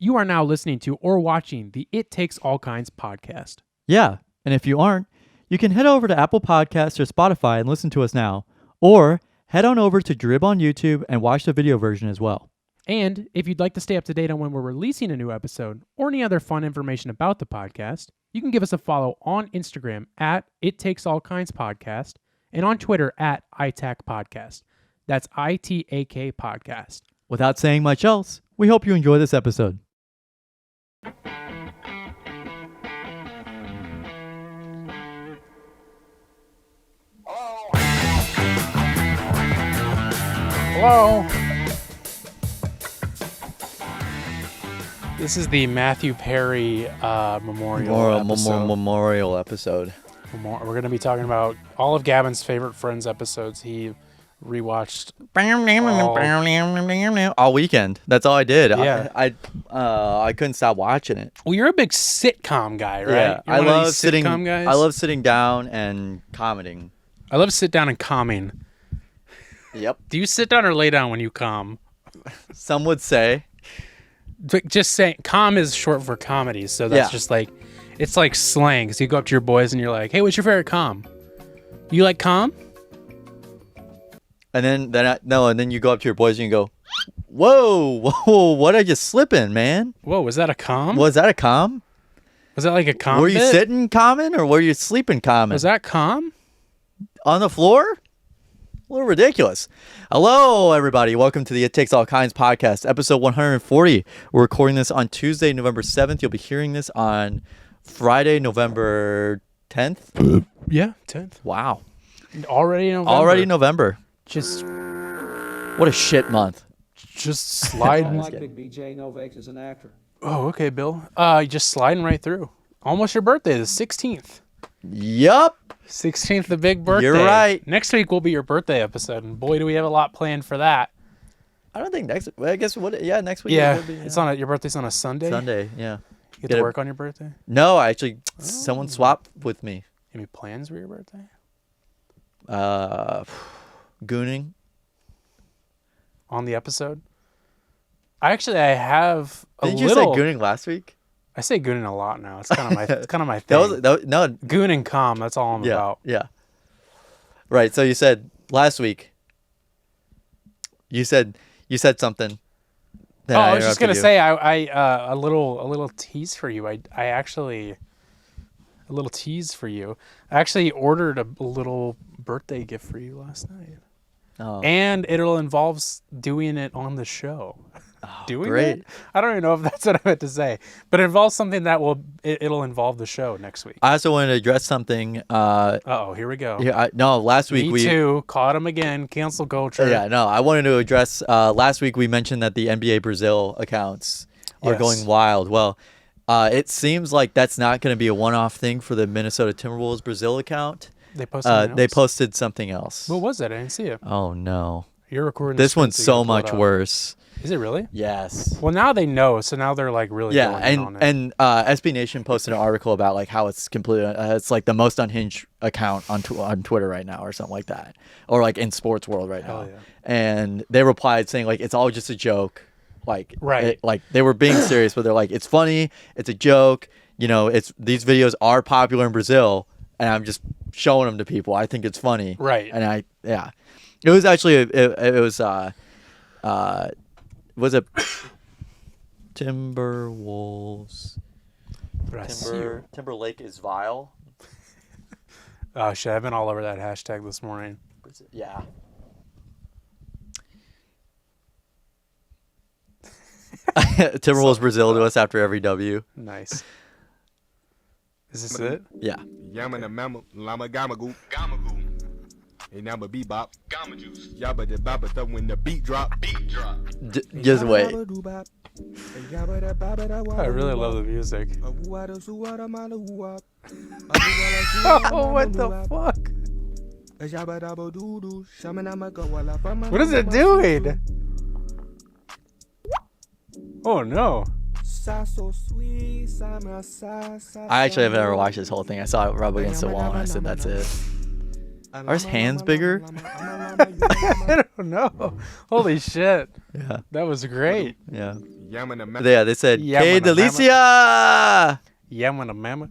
You are now listening to or watching the It Takes All Kinds podcast. Yeah, and if you aren't, you can head over to Apple Podcasts or Spotify and listen to us now. Or head on over to Drib on YouTube and watch the video version as well. And if you'd like to stay up to date on when we're releasing a new episode or any other fun information about the podcast, you can give us a follow on Instagram at It Takes All Kinds Podcast and on Twitter at ITAC Podcast. That's ITAK Podcast. Without saying much else, we hope you enjoy this episode. Hello. This is the Matthew Perry memorial episode. We're going to be talking about all of Gavin's favorite Friends episodes. He rewatched all weekend. That's all I did. Yeah. I couldn't stop watching it. Well, you're a big sitcom guy, right? Yeah, I love sitting down and commenting. I love sit down and calming. Yep. Do you sit down or lay down when you calm? Some would say. But just saying, calm is short for comedy, so that's just like, it's like slang. So you go up to your boys and you're like, "Hey, what's your favorite calm? You like calm?" And then you go up to your boys and you go, "Whoa, what I just slipping, man? Whoa, was that a calm? Was that a calm? Was that like a calm? Were you sitting calming or were you sleeping calming? Was that calm? On the floor? A little ridiculous. Hello, everybody. Welcome to the It Takes All Kinds podcast, episode 140. We're recording this on Tuesday, November 7th. You'll be hearing this on Friday, November 10th. Yeah, 10th. Wow. Already November. Just what a shit month. Just sliding. like Big BJ Novak as an actor. Oh, okay, Bill. Just sliding right through. Almost your birthday, the 16th. Yup. 16th, the big birthday. You're right. Next week will be your birthday episode, and boy, do we have a lot planned for that. I don't think next. I guess what? Yeah, next week. Yeah, it's on. Your birthday's on a Sunday. Sunday. Yeah. You get to work on your birthday? No, actually, someone swapped with me. Any plans for your birthday? Gooning. On the episode? I have a Didn't little. you say gooning last week? I say gooning a lot now. It's kind of my thing. No. Goon and calm. That's all I'm about. Yeah. Right. So you said last week. You said something. I was just gonna say a little tease for you. I actually a little tease for you. I actually ordered a little birthday gift for you last night. Oh. And it'll involve doing it on the show. Oh, doing great. it? I don't even know if that's what I meant to say, but it involves something that it'll involve the show next week. I also wanted to address something. Here we go. Yeah, last week Me too. Caught him again. Cancel culture. Yeah, no, I wanted to address. Last week we mentioned that the NBA Brazil accounts are going wild. Well, it seems like that's not going to be a one-off thing for the Minnesota Timberwolves Brazil account. They posted. They posted something else. What was that? I didn't see it. Oh no! You're recording. This one's so much worse. Is it really? Yes. Well, now they know, so now they're like really going in on it. And SB Nation posted an article about like how it's completely it's like the most unhinged account on Twitter right now or something like that, or like in sports world right now. Yeah. And they replied saying like it's all just a joke, like right, like they were being serious, but they're like it's funny, it's a joke, it's these videos are popular in Brazil, and I'm just showing them to people. I think it's funny, right? And it was actually was it Timberwolves? Timberlake is vile. Oh shit! I've been all over that hashtag this morning. Yeah. Timberwolves Brazil to us after every W. Nice. Is this it? Yeah. Yamana mama lama gamagu gamagu. And now bebop gama juice. Yabba the baba when the beat drop. Just wait. I really love the music. Oh, what the fuck? What is it doing? Oh no. I actually have never watched this whole thing. I saw it rub against the wall and I said, that's it. Are his hands bigger? I don't know. Holy shit. Yeah. That was great. Yeah. Yamana Yeah, they said, Yeah, "Que when the delicia!" Yeah, when a mama.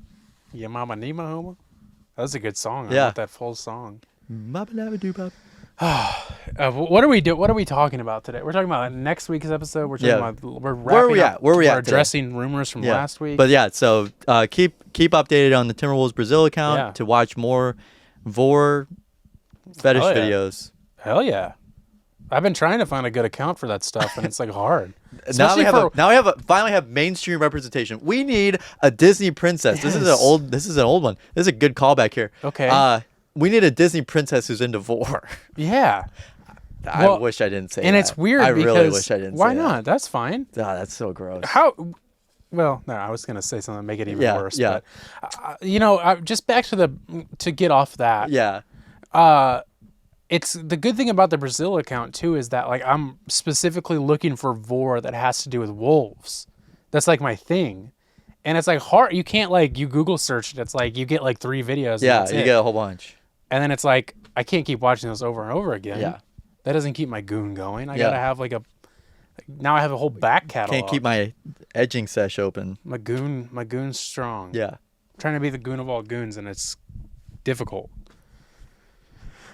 Yeah, mama nima homo. That was a good song. I Yeah. want that full song. Mabba-dabba-doo-bop. What are we do? What are we talking about today? We're talking about next week's episode. We're talking Yeah. about we're Where are wrapping we up. at? Where are we we're at today? addressing rumors from Yeah. last week. But yeah, so keep updated on the Timberwolves Brazil account Yeah. to watch more Vor fetish Hell yeah. videos. Hell yeah. I've been trying to find a good account for that stuff, and it's like hard. Now we Especially have finally have mainstream representation. We need a Disney princess. This is an Yes. old one. This is a good callback here. Okay. We need a Disney princess who's into Vor. Yeah. I Well, wish I didn't say And that. it's weird I because really wish I didn't why say that. not? That's fine. Ah, that's so gross. How? Well, no, I was gonna say something to make it even Yeah, worse. yeah. But just back to get off that. Yeah. It's the good thing about the Brazil account too is that like I'm specifically looking for Vor that has to do with wolves. That's like my thing, and it's like hard. You can't like you Google search it. It's like you get like 3 videos. and Yeah, that's you it. get a whole bunch. And then it's like I can't keep watching those over and over again. Yeah. That doesn't keep my goon going. I Yeah. gotta have now I have a whole back catalog. Can't keep my edging sesh open. my goon's strong. Yeah. I'm trying to be the goon of all goons, and it's difficult.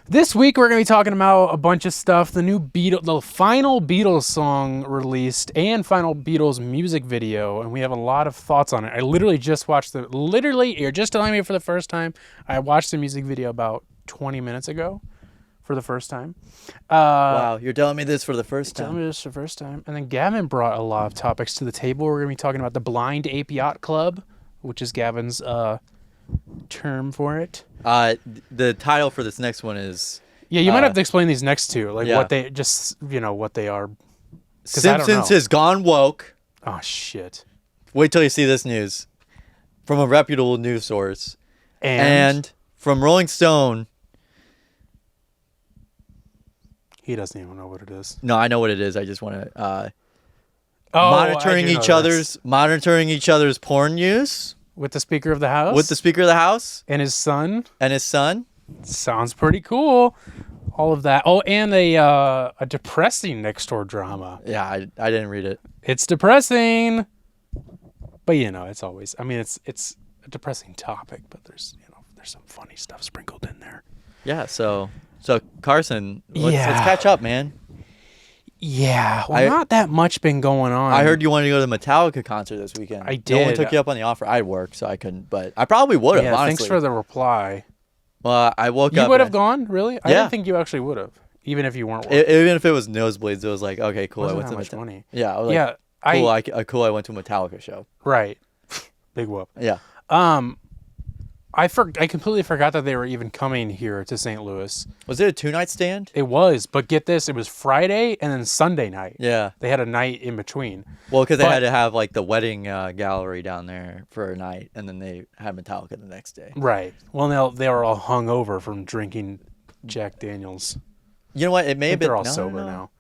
This week we're gonna be talking about a bunch of stuff. The final Beatles song released, and final Beatles music video, and we have a lot of thoughts on it. I literally just watched you're just telling me for the first time. I watched the music video about 20 minutes ago for the first time. Wow, you're telling me this for the first Tell time. me this the first time. And then Gavin brought a lot of topics to the table. We're going to be talking about the Blind Ape Yacht Club, which is Gavin's term for it. The title for this next one is Yeah, you might have to explain these next two, like yeah. what they what they are. 'Cause I don't Simpsons know. has gone woke. Oh shit! Wait till you see this news from a reputable news source. And from Rolling Stone. he doesn't even know what it is. No, I know what it is. I just want to monitoring monitoring each other's porn use with the Speaker of the House. with the Speaker of the House and his son. and his son. Sounds pretty cool. All of that. Oh, and a depressing Nextdoor drama. Yeah, I didn't read it. It's depressing, but it's always. I mean, it's a depressing topic, but there's some funny stuff sprinkled in there. Yeah, so Carson, let's Yeah. catch up, man. Yeah, well, not that much been going on. I heard you wanted to go to the Metallica concert this weekend. I No one did. took you up on the offer. I work, so I couldn't, but I probably would have. Yeah, honestly. thanks for the reply. Well, I woke You up. would and have gone, really? I Yeah. didn't think you actually would have, even if you weren't working. even if it was nosebleeds, it was like, okay, cool. Wasn't I went that to much money. Yeah, I was Yeah, like, cool. I went to a Metallica show. right. Big whoop. Yeah. I completely forgot that they were even coming here to St. Louis. Was it a 2-night stand? It was, but get this, it was Friday and then Sunday night. Yeah. They had a night in between. Well, because they But- had to have like the wedding gallery down there for a night, and then they had Metallica the next day. Right. Well, they were all hung over from drinking Jack Daniels. You know what? It I may have think been. they're all no, sober no. now.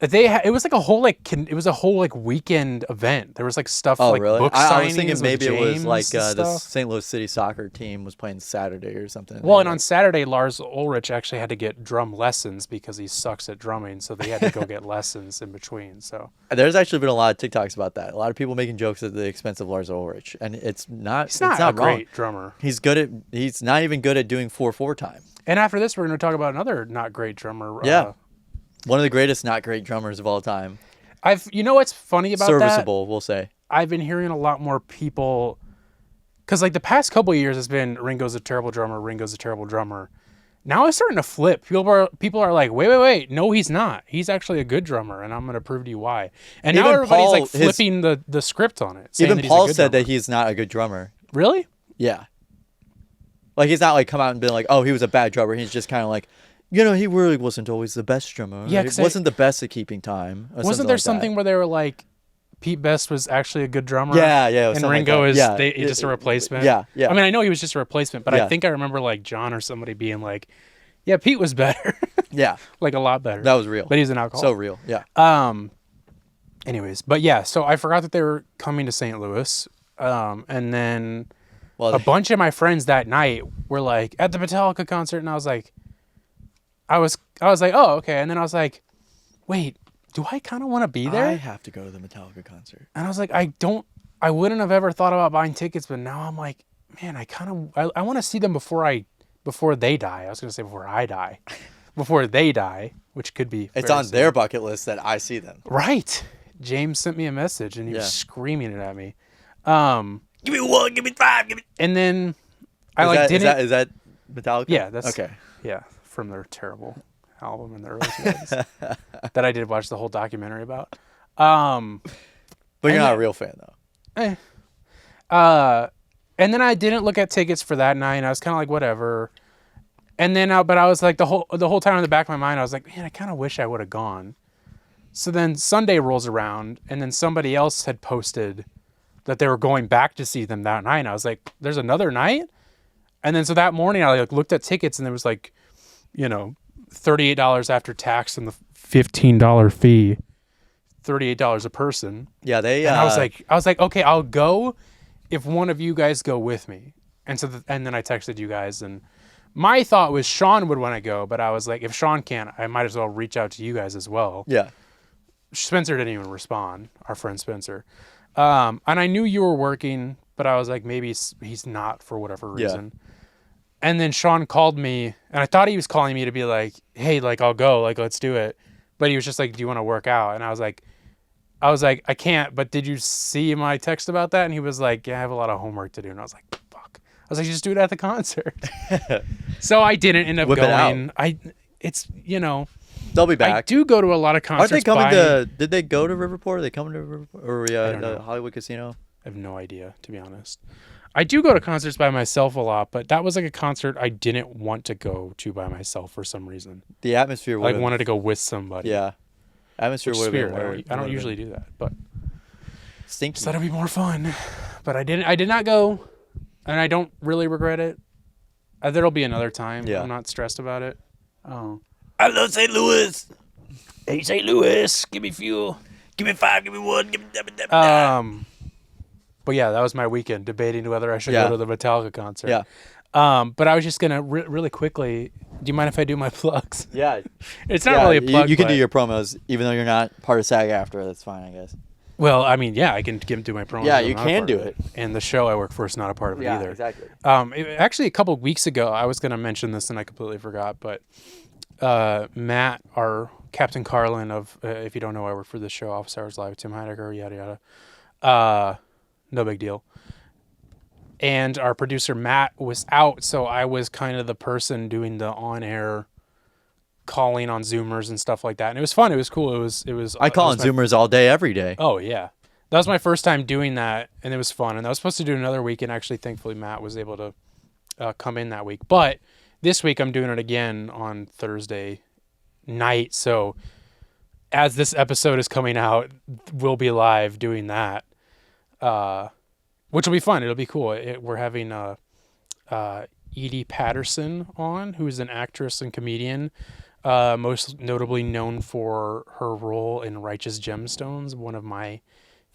It was like a whole weekend event. There was like stuff Oh, like really? book I was signings thinking with maybe it was James like and the stuff. St. Louis City soccer team was playing Saturday or something. Well, and on Saturday, Lars Ulrich actually had to get drum lessons because he sucks at drumming, so they had to go get lessons in between. So There's actually been a lot of TikToks about that. A lot of people making jokes at the expense of Lars Ulrich, and it's not. he's not it's not a wrong. great drummer. He's not even good at doing 4/4 time. And after this, we're going to talk about another not great drummer. Yeah. One of the greatest not great drummers of all time. What's funny about that? Serviceable, we'll say. I've been hearing a lot more people, because like the past couple of years, it's been Ringo's a terrible drummer. Ringo's a terrible drummer. Now it's starting to flip. People are like, wait, no, he's not. He's actually a good drummer, and I'm going to prove to you why. And now Even everybody's Paul, like flipping the script on it. saying Even that he's a Paul good said drummer. that he's not a good drummer. Really? Yeah. Like he's not like come out and been like, oh, he was a bad drummer. He's just kind of like, he really wasn't always the best drummer. Yeah, he 'cause wasn't the best at keeping time. Or Wasn't there like something that. where they were like, Pete Best was actually a good drummer? Yeah, it was And something like Ringo that. is just a replacement? Yeah. I mean, I know he was just a replacement, but Yeah. I think I remember like John or somebody being like, yeah, Pete was better. Yeah, like a lot better. that was real. But he's an alcoholic. So real. Yeah. Anyways, but yeah, so I forgot that they were coming to St. Louis. And then Well, a bunch of my friends that night were like at the Metallica concert, and I was like, I was like, oh, okay. And then I was like, wait, do I kind of want to be there? I have to go to the Metallica concert. And I was like, I wouldn't have ever thought about buying tickets, but now I'm like, man, I want to see them before they die. I was going to say before I die. Before they die, which could be. It's on their bucket list that I see them. Right. James sent me a message and he was screaming it at me. Give me 1, give me 5, give me. And then I didn't. Is that Metallica? Yeah, that's okay. Yeah, from their terrible album in the early 2000s that I did watch the whole documentary about. But you're not a real fan though. And then I didn't look at tickets for that night. And I was kind of like, whatever. And then, but I was like, the whole time in the back of my mind, I was like, man, I kind of wish I would have gone. So then Sunday rolls around, and then somebody else had posted that they were going back to see them that night. And I was like, there's another night? And then so that morning, I looked at tickets, and there was like, $38 after tax and the $15 fee, $38 a person. Yeah, they. And I was like, okay, I'll go if one of you guys go with me. And so, and then I texted you guys, and my thought was Sean would want to go, but I was like, if Sean can't, I might as well reach out to you guys as well. Yeah. Spencer didn't even respond, our friend Spencer. And I knew you were working, but I was like, maybe he's not for whatever reason. Yeah. And then Sean called me, and I thought he was calling me to be like, hey, I'll go, let's do it. But he was just like, do you want to work out? And I was like, I can't, but did you see my text about that? And he was like, yeah, I have a lot of homework to do. And I was like, fuck. I was like, just do it at the concert. So I didn't end up going. They'll be back. I do go to a lot of concerts. Aren't they coming to? Did they go to Riverport? Are they coming to Riverport or the Hollywood Casino? I have no idea, to be honest. I do go to concerts by myself a lot, but that was like a concert I didn't want to go to by myself for some reason. The atmosphere would wanted to go with somebody. Yeah, atmosphere would have been. I don't usually do that, but stinky. So that'd be more fun. But I did not go, and I don't really regret it. There'll be another time. Yeah. I'm not stressed about it. Oh. I love St. Louis. Hey, St. Louis, give me fuel. Give me 5, give me 1, give me But yeah, that was my weekend, debating whether I should go to the Metallica concert. Yeah. But I was just going to really quickly, do you mind if I do my plugs? Yeah. It's not really a plug. You can do your promos, even though you're not part of SAG after. That's fine, I guess. Well, I mean, yeah, I can do my promos. Yeah, you can do it. And the show I work for is not a part of it either. Exactly. Actually, a couple of weeks ago, I was going to mention this and I completely forgot, but Matt, our Captain Carlin of, if you don't know, I work for this show, Office Hours Live, Tim Heidecker, yada, yada. No big deal. And our producer, Matt, was out, so I was kind of the person doing the on-air calling on Zoomers and stuff like that. And it was fun. It was cool. It was. I call on Zoomers all day, every day. Oh, yeah. That was my first time doing that, and it was fun. And I was supposed to do another week, and actually, thankfully, Matt was able to come in that week. But this week, I'm doing it again on Thursday night. So as this episode is coming out, we'll be live doing that. Which will be fun. It'll be cool. We're having Edie Patterson on, who is an actress and comedian, most notably known for her role in Righteous Gemstones, one of my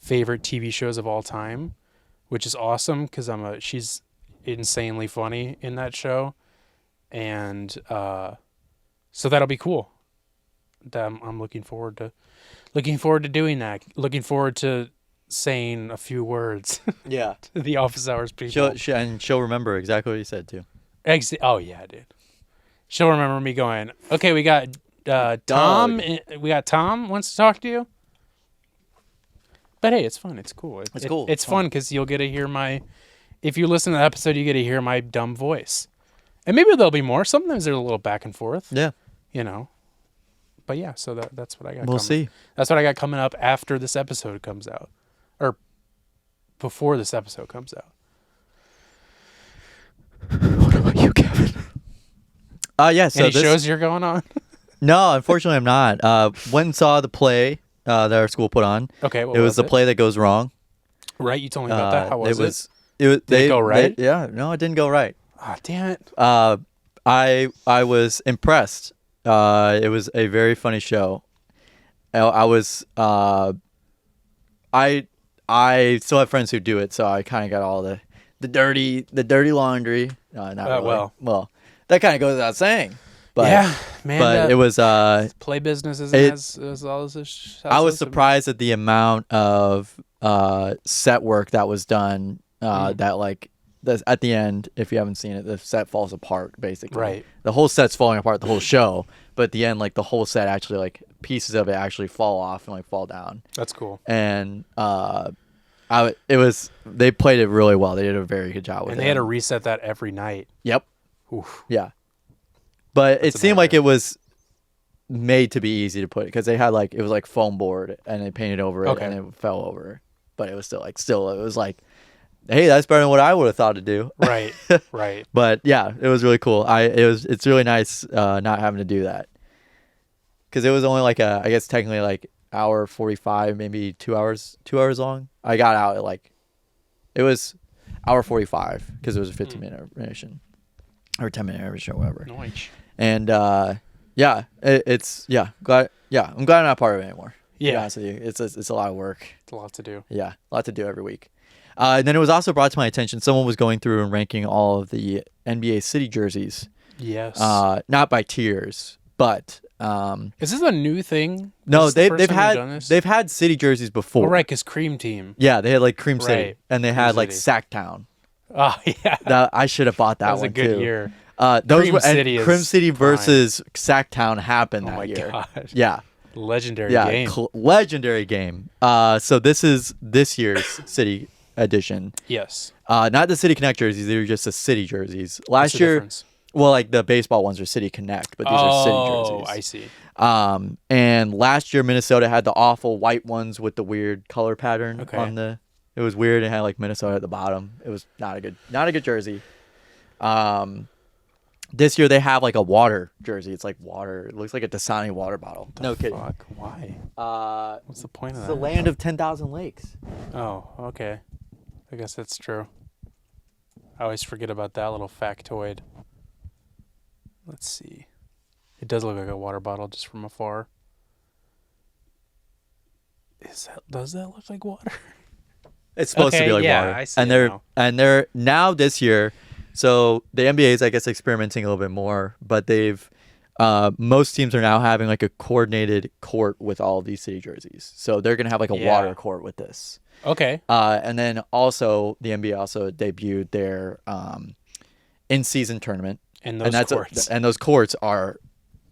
favorite TV shows of all time, which is awesome because she's insanely funny in that show, and so that'll be cool. I'm looking forward to doing that. Looking forward to saying a few words to the Office Hours people. She'll remember exactly what you said too. Oh yeah, dude. She'll remember me going, okay, we got Tom. We got Tom wants to talk to you. But hey, it's fun. It's cool. It's cool. It's fun because you'll get to hear if you listen to the episode, you get to hear my dumb voice. And maybe there'll be more. Sometimes there's a little back and forth. Yeah. But yeah, so that's what I got. We'll see. That's what I got coming up after this episode comes out. Or before this episode comes out. What about you, Kevin? Yeah. So any shows you're going on? No, unfortunately, I'm not. Went and saw the play that our school put on. Okay, it was the play that goes wrong. Right, you told me about that. How was it? Did it go right? No, it didn't go right. Oh, damn it. I was impressed. It was a very funny show. I still have friends who do it, so I kind of got all the dirty laundry. Not really. Well, that kind of goes without saying. But yeah, man. but it was play business isn't as all this. I was surprised at the amount of set work that was done. That like at the end, if you haven't seen it, the set falls apart basically. Right. The whole set's falling apart, the whole show. But at the end, like the whole set actually, like pieces of it actually fall off and like fall down. That's cool. And they played it really well. They did a very good job with it. And they had to reset that every night. Yep. Oof. Yeah. But That's it seemed like it was made to be easy to put because they had like it was like foam board and they painted over it and it fell over. But it was still it was like, hey, that's better than what I would have thought to do. Right. Right. But yeah, it was really cool. It's really nice not having to do that because it was only like I guess technically like hour 45, maybe 2 hours long. I got out at it was hour 45 because it was a 15-minute intermission or 10-minute intermission or whatever. Nice. And I'm glad I'm not part of it anymore. Yeah. To be honest with you, it's a lot of work. It's a lot to do. Yeah, a lot to do every week. And then it was also brought to my attention, someone was going through and ranking all of the NBA city jerseys. Yes. Not by tiers, but is this a new thing? no, Is this the they've first time this? they've had city jerseys before. Oh, right, because Cream Team. Yeah, they had like Cream City, Right. and they Cream had like City. Sacktown. Oh, yeah. I should have bought that was one a good too. year. Those Cream were, City and is Cream City prime. versus Sacktown happened Oh, that my year. God. Yeah. Legendary Yeah, game. legendary game. So this is this year's city edition. Yes. Not the City Connect jerseys; they were just the city jerseys. What's Last the year, difference? well, like the baseball ones are City Connect, but these are city jerseys. Oh, I see. And last year Minnesota had the awful white ones with the weird color pattern Okay. on the. It was weird. It had like Minnesota at the bottom. It was not a good jersey. This year they have like a water jersey. It's like water. It looks like a Dasani water bottle. No kidding. Fuck. Why? What's the point of It's that? the land of 10,000 lakes. Oh, okay. I guess that's true. I always forget about that little factoid. Let's see. It does look like a water bottle just from afar. Does that look like water? It's supposed to Okay, be like yeah, water. I see and it they're now. and they're now this year. So the NBA is, I guess, experimenting a little bit more, but they've most teams are now having like a coordinated court with all of these city jerseys. So they're gonna have like a Yeah. water court with this. Okay. And then also the NBA also debuted their in-season tournament, And those courts. and those courts are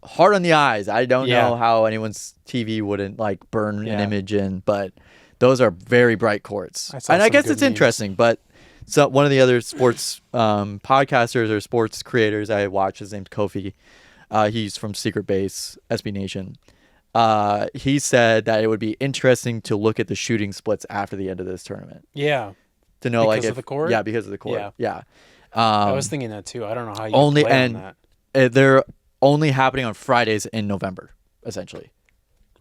hard on the eyes. I don't Yeah. know how anyone's TV wouldn't like burn an Yeah. image in, but those are very bright courts. I saw And I some guess good it's memes. interesting, but so one of the other sports podcasters or sports creators I watch, his name's Kofi. He's from Secret Base, SB Nation. He said that it would be interesting to look at the shooting splits after the end of this tournament Yeah. to know Because like of if the court? yeah, because of the court. Yeah. Yeah. I was thinking that too. I don't know how you only- play on and- that. They're only happening on Fridays in November, essentially,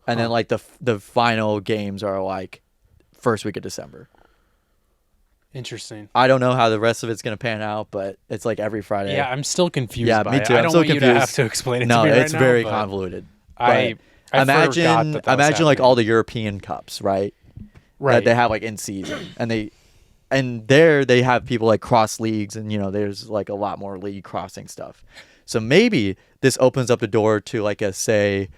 and then Huh. like the final games are like first week of December. Interesting. I don't know how the rest of it's gonna pan out, but it's like every Friday. Yeah, I'm still confused Yeah, by me it. too. I I'm don't so want you to confused. have to explain it No, to me right it's now, very but convoluted. I forgot imagine that was imagine like happening. all the European cups, right? Right. That they have like in season, and there they have people like cross leagues, and there's like a lot more league crossing stuff. So maybe this opens up the door to like a say,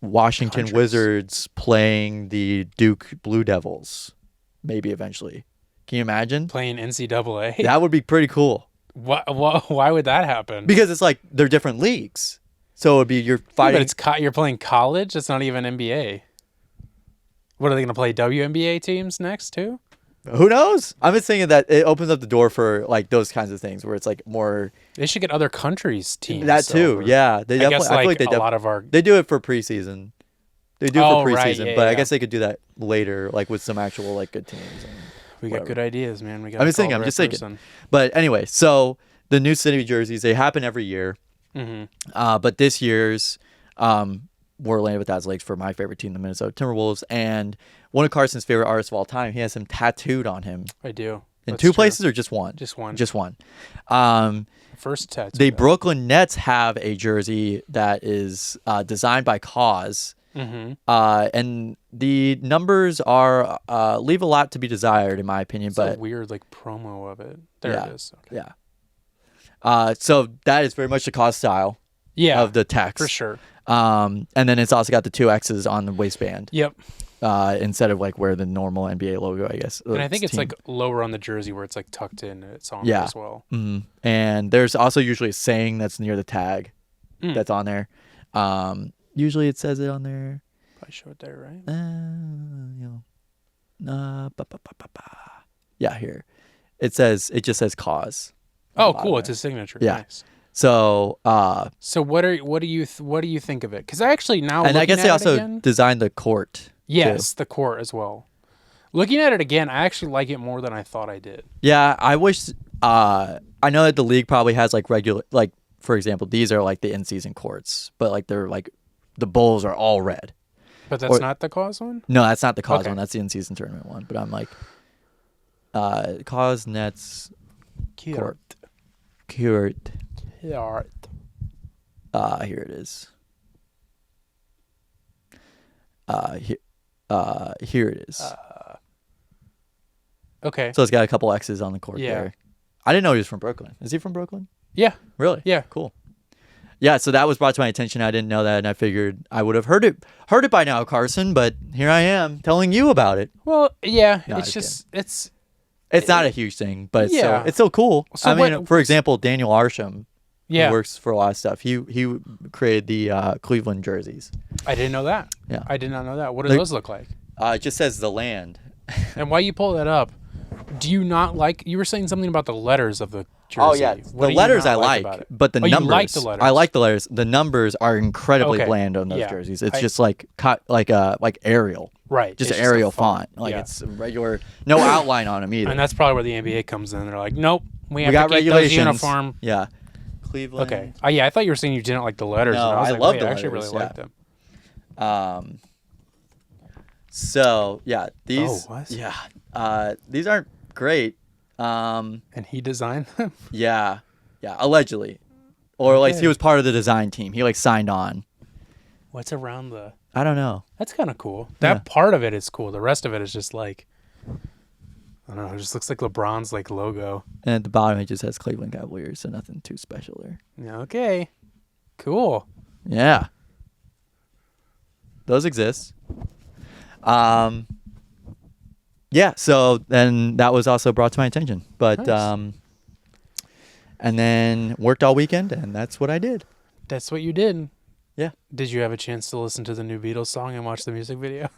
Washington Countries. Wizards playing the Duke Blue Devils, maybe eventually. Can you imagine? Playing NCAA. That would be pretty cool Why would that happen? because it's like they're different leagues. So it'd be you're Yeah, fighting. but it's you're playing college. It's not even NBA. What are they going to play? WNBA teams next too? Who knows? I'm just thinking that it opens up the door for like those kinds of things where it's like more They should get other countries teams. that too. over. Yeah, they I definitely. guess I feel like they a lot of our. they do it for preseason. They do it Oh, for preseason, right, yeah, but I yeah. guess they could do that later, like with some actual like good teams. We got whatever. good ideas, man. We got. I'm just thinking. I'm just thinking. But anyway, so the new city jerseys they happen every year, Mm-hmm. but this year's were landed with Taz Lakes for my favorite team, the Minnesota Timberwolves, and one of Carson's favorite artists of all time. He has him tattooed on him I do. in That's two true. places or just one. Just one. Just one. First tattoo. The though. Brooklyn Nets have a jersey that is designed by Cause, Mhm. and the numbers are leave a lot to be desired, in my opinion. It's but a weird like promo of it. There Yeah. it is. Okay. yeah, So that is very much the cause style of the text. for sure. And then it's also got the 2 X's on the waistband. Yep. Instead of like where the normal NBA logo, I guess. And I think it's like lower on the jersey where it's like tucked in and it's on Yeah. there as well. Mm-hmm. And there's also usually a saying that's near the tag that's on there. Usually it says it on there. Probably show it there, right? Yeah, here. It just says cause. Oh, cool. It's a signature. Yeah. Nice. So, So what do you think of it? Because I actually now and I looking guess they at it also again, designed the court. yes, the court as well. Looking at it again, I actually like it more than I thought I did. Yeah, I wish. I know that the league probably has like regular, like for example, these are like the in-season courts, but like they're like the Bulls are all red. But that's not the cause one? No, that's not the cause Okay. one. That's the in-season tournament one. But I'm like, cause Nets court. Court. Yeah. Here it is. Here it is. Okay. So it's got a couple X's on the court Yeah. there. I didn't know he was from Brooklyn. Is he from Brooklyn? Yeah. Really? Yeah. Cool. Yeah, so that was brought to my attention. I didn't know that, and I figured I would have heard it by now, Carson. But here I am telling you about it. Well, yeah. No, it's just just It's not a huge thing, but it's Yeah. still cool. So I mean, what- for example, Daniel Arsham, yeah. who works for a lot of stuff. He created the Cleveland jerseys. I didn't know that. Yeah. I did not know that. What do Like- those look like? It just says the land. And while you pull that up, do you not like? You were saying something about the letters of the jersey. Oh yeah, What the do you letters not I like, about it? but the Oh, you numbers. like the letters. I like the letters. The numbers are incredibly Okay. bland on those Yeah. jerseys. It's I- just like like Arial, Right. just it's an a Arial font. Like Yeah. it's a regular, no outline on them either. And that's probably where the NBA comes in. They're like, nope, we have we got to keep those regulations. uniform. Yeah, Cleveland. Okay. Yeah, I thought you were saying you didn't like the letters. No, and I was I like, love wait, the I actually letters, really like them. So yeah, these. Oh, what? Yeah. These aren't great. And he designed them? Yeah. Allegedly, or like Okay. he was part of the design team. He like signed on. What's around the... I don't know. That's kind of cool. That Yeah. part of it is cool. The rest of it is just like... I don't know. It just looks like LeBron's like logo. And at the bottom it just says Cleveland Cavaliers, so nothing too special there. Yeah, okay. Cool. Yeah. Those exist. Yeah, so then that was also brought to my attention. But Nice. and then worked all weekend, and that's what I did. That's what you did. Yeah. Did you have a chance to listen to the new Beatles song and watch the music video?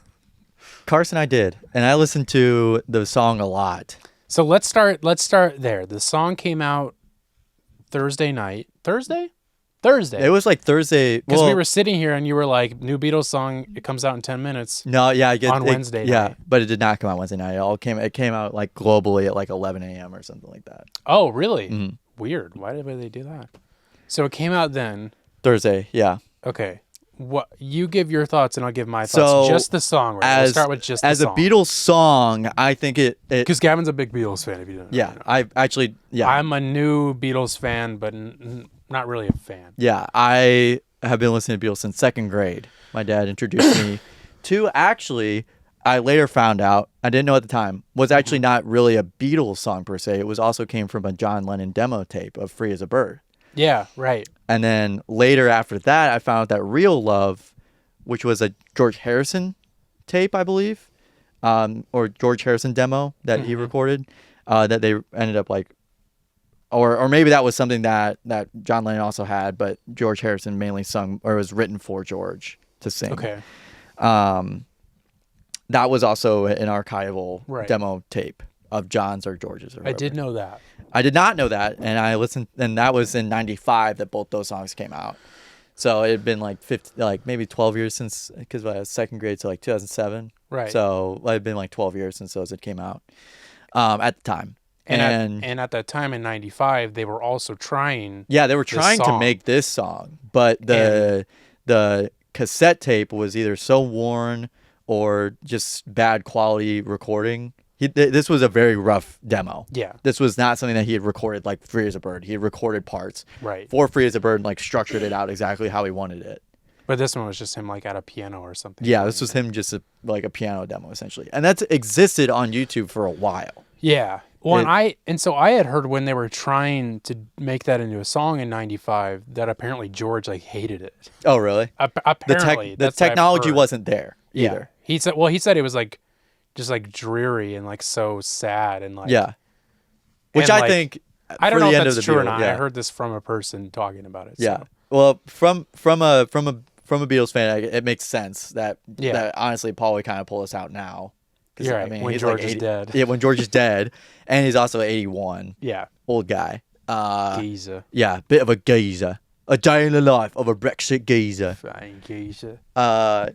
Carson, I did. And I listened to the song a lot. So let's start there. The song came out Thursday night. Thursday. It was like Thursday. Because Well, we were sitting here and you were like, new Beatles song, it comes out in 10 minutes. no, yeah, I get on Wednesday Yeah, night. but it did not come out Wednesday night. It came out like globally at like 11 a.m. or something like that. Oh, really? Mhm. Weird. Why did they do that? So it came out then. Thursday, yeah. Okay. What you give your thoughts and I'll give my So, thoughts. Just the song, right? We'll start with just the as song. a Beatles song, I think it Because Gavin's a big Beatles fan, if you don't know. yeah, I actually yeah. I'm a new Beatles fan, but not really a fan. Yeah, I have been listening to Beatles since second grade. My dad introduced me to actually, I later found out, I didn't know at the time, was actually not really a Beatles song per se. It was also came from a John Lennon demo tape of Free as a Bird. Yeah, right. And then later after that, I found out that Real Love, which was a George Harrison tape, I believe, or George Harrison demo that he recorded, that they ended up like, or maybe that was something that John Lennon also had, but George Harrison mainly sung or was written for George to sing. Okay. That was also an archival Right. demo tape of John's or George's. Or I whatever. did know that. I did not know that, and I listened, and that was in '95 that both those songs came out. So it had been like maybe 12 years since, because I was second grade, so like 2007. Right. So it had been like 12 years since those had came out at the time. And at that time in 95, they were also trying. Yeah, they were trying to song. make this song, but the cassette tape was either so worn or just bad quality recording. This was a very rough demo. Yeah. This was not something that he had recorded like Free as a Bird. He had recorded parts Right. for Free as a Bird and like structured it out exactly how he wanted it. But this one was just him like at a piano or something. Yeah, this was him just like a piano demo essentially. And that's existed on YouTube for a while. Yeah. Well, so I had heard when they were trying to make that into a song in '95 that apparently George like hated it. Oh, really? Apparently, The technology wasn't there either. He said it was like just like dreary and like so sad and like Which and, I like, think I don't for know the if end of that's the true or Beatles, not. yeah. I heard this from a person talking about it. Yeah. So. Well, from a Beatles fan, it makes sense that honestly Paul would kind of pull us out now. You're right. When he's George like is dead. Yeah, when George is dead, and he's also 81. Yeah. Old guy. Geezer. Yeah, bit of a geezer. A day in the life of a Brexit geezer. Fine geezer. I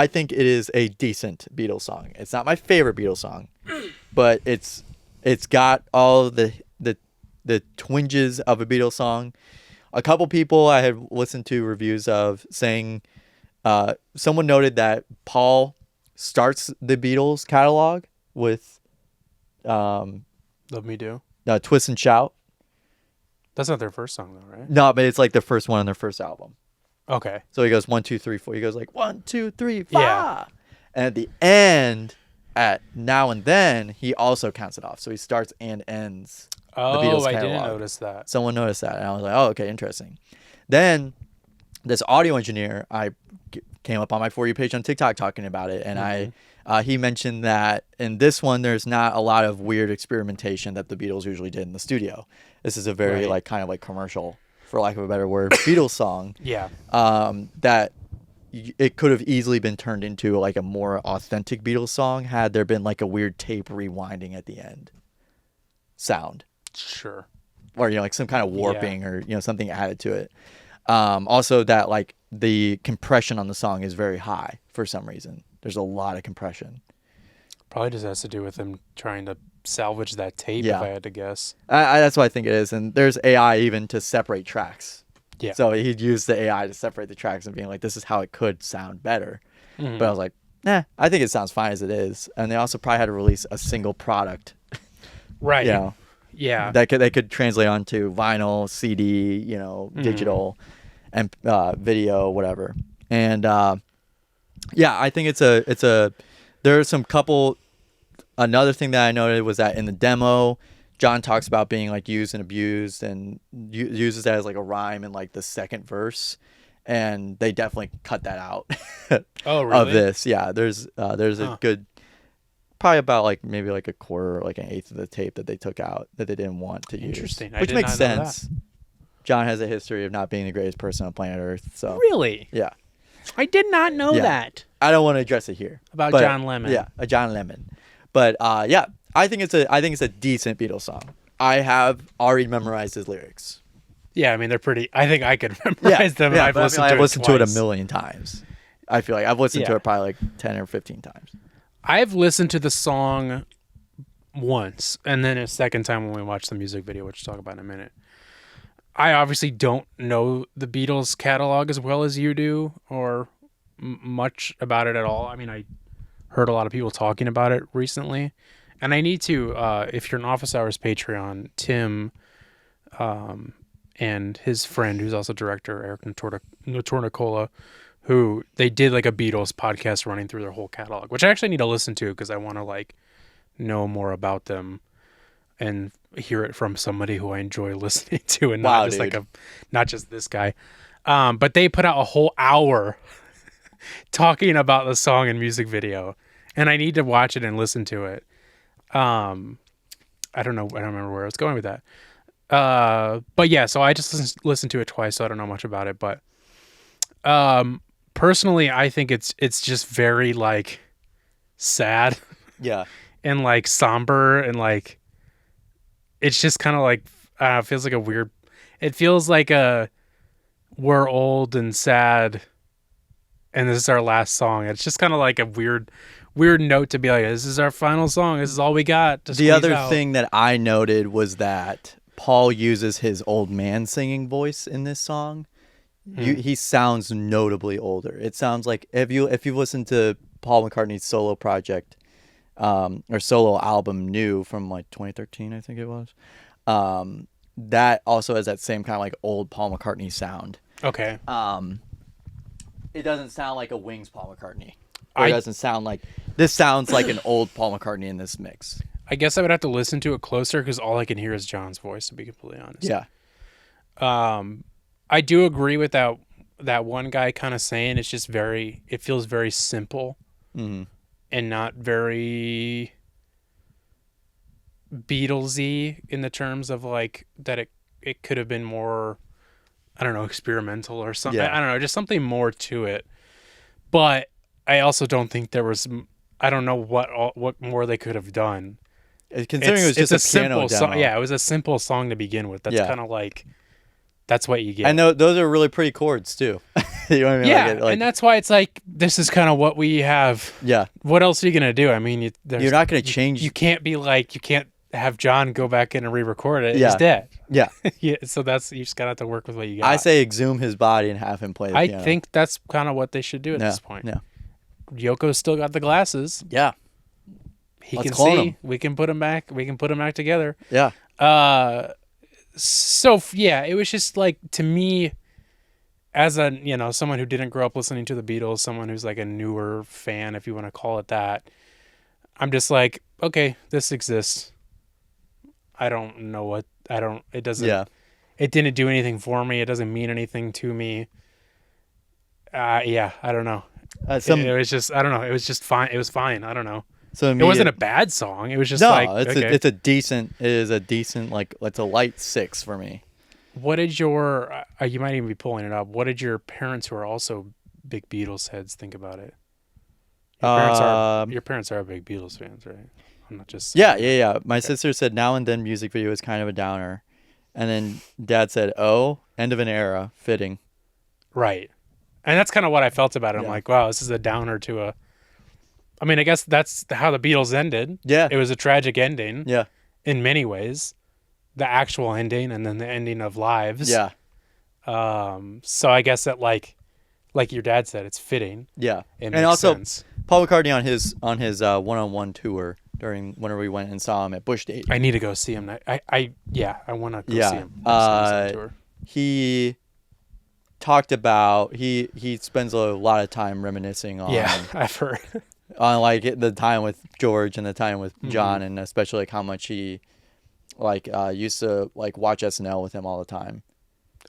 think it is a decent Beatles song. It's not my favorite Beatles song, but it's got all the twinges of a Beatles song. A couple people I had listened to reviews of saying, someone noted that Paul starts the Beatles catalog with Love Me Do. Twist and Shout. That's not their first song though, right? No, but it's like the first one on their first album. Okay. So he goes 1, 2, 3, 4. He goes like 1, 2, 3, 4. Yeah. And at the end, at Now and Then, he also counts it off. So he starts and ends the Beatles I catalog. didn't notice that. Someone noticed that, and I was like, oh, okay, interesting. Then this audio engineer, I came up on my For You page on TikTok talking about it, and he mentioned that in this one, there's not a lot of weird experimentation that the Beatles usually did in the studio. This is a very like kind of like commercial, for lack of a better word, Beatles song. Yeah. That it could have easily been turned into like a more authentic Beatles song had there been like a weird tape rewinding at the end sound. Sure. Or, like some kind of warping or, something added to it. Also that like the compression on the song is very high for some reason. There's a lot of compression. Probably just has to do with him trying to salvage that tape, if I had to guess. That's what I think it is. And there's AI even to separate tracks. Yeah. So he'd use the AI to separate the tracks and being like, this is how it could sound better. Mm-hmm. But I was like, nah, I think it sounds fine as it is. And they also probably had to release a single product. Right. Yeah. That they could translate onto vinyl, CD, digital, and video, whatever. And I think it's a. There are some couple. Another thing that I noted was that in the demo, John talks about being like used and abused, and uses that as like a rhyme in like the second verse, and they definitely cut that out. Oh, really? Of this, yeah. There's a good. Probably about like maybe like a quarter or like an eighth of the tape that they took out that they didn't want to use. Interesting. Which makes sense. John has a history of not being the greatest person on planet Earth. So Really? yeah. I did not know that. I don't want to address it here. About John Lemon. Yeah, a John Lemon. But I think it's a decent Beatles song. I have already memorized his lyrics. Yeah, I mean they're pretty. I think I could memorize them. And I've listened to it a million times. I feel like I've listened to it probably like 10 or 15 times. I've listened to the song once, and then a second time when we watched the music video, which we'll talk about in a minute. I obviously don't know the Beatles catalog as well as you do, or much about it at all. I mean, I heard a lot of people talking about it recently, and I need to, if you're an Office Hours Patreon, Tim and his friend, who's also director, Eric Notornicola, who they did like a Beatles podcast running through their whole catalog, which I actually need to listen to because I want to like know more about them and hear it from somebody who I enjoy listening to, and not just not just this guy. But they put out a whole hour talking about the song and music video, and I need to watch it and listen to it. I don't know. I don't remember where I was going with that. But yeah, so I just listened to it twice, so I don't know much about it, but personally, I think it's just very like sad, and like somber, and like it's just kind of like it feels like a weird. It feels like we're old and sad, and this is our last song. It's just kind of like a weird note to be like, this is our final song. This is all we got. The other thing that I noted was that Paul uses his old man singing voice in this song. He sounds notably older. It sounds like if you listen to Paul McCartney's solo project, or solo album New from like 2013, I think it was, that also has that same kind of like old Paul McCartney sound. Okay. It doesn't sound like a Wings Paul McCartney. Or it doesn't sound like this sounds like an old Paul McCartney in this mix. I guess I would have to listen to it closer because all I can hear is John's voice, to be completely honest. Yeah. I do agree with that one guy kind of saying it's just it feels very simple and not very Beatlesy in the terms of like that it could have been more, I don't know, experimental or something. Yeah. I don't know, just something more to it. But I also don't think there was, I don't know what more they could have done. Considering it was just a piano simple demo. song. Yeah, it was a simple song to begin with. That's kind of like, that's what you get. I know those are really pretty chords too. You know what I mean? Yeah, and that's why it's like, this is kind of what we have. Yeah. What else are you going to do? I mean, you're not going to change. You can't be like, you can't have John go back in and re-record it. Yeah. He's dead. Yeah. Yeah. So you just got to have to work with what you got. I say exhume his body and have him play the piano. I think that's kind of what they should do at this point. Yeah. Yoko's still got the glasses. Yeah. He Let's can clone see. him. We can put him back. We can put him back together. Yeah. So yeah, it was just like, to me, as a, someone who didn't grow up listening to the Beatles, someone who's like a newer fan, if you want to call it that, I'm just like, okay, this exists. I don't know it doesn't, it didn't do anything for me. It doesn't mean anything to me. Yeah, I don't know. It was just, I don't know. It was just fine. It was fine. I don't know. So it wasn't a bad song. It was just it's a decent, like, it's a light 6 for me. What did your, you might even be pulling it up. What did your parents, who are also big Beatles heads, think about it? Your parents are big Beatles fans, right? I'm not just saying. Yeah. My sister said Now and Then music video is kind of a downer. And then Dad said, oh, end of an era, fitting. Right. And that's kind of what I felt about it. I'm like, wow, this is a downer to a, I mean, I guess that's how the Beatles ended. Yeah. It was a tragic ending. Yeah. In many ways. The actual ending and then the ending of lives. Yeah. So I guess that like your dad said, it's fitting. Yeah. It and makes also sense. Paul McCartney on his one-on-one tour during whenever we went and saw him at Bush Date. I need to go see him. I want to go see him. Tour. He talked about he spends a lot of time reminiscing on I've heard on like the time with George and the time with John, and especially like how much he like used to like watch SNL with him all the time.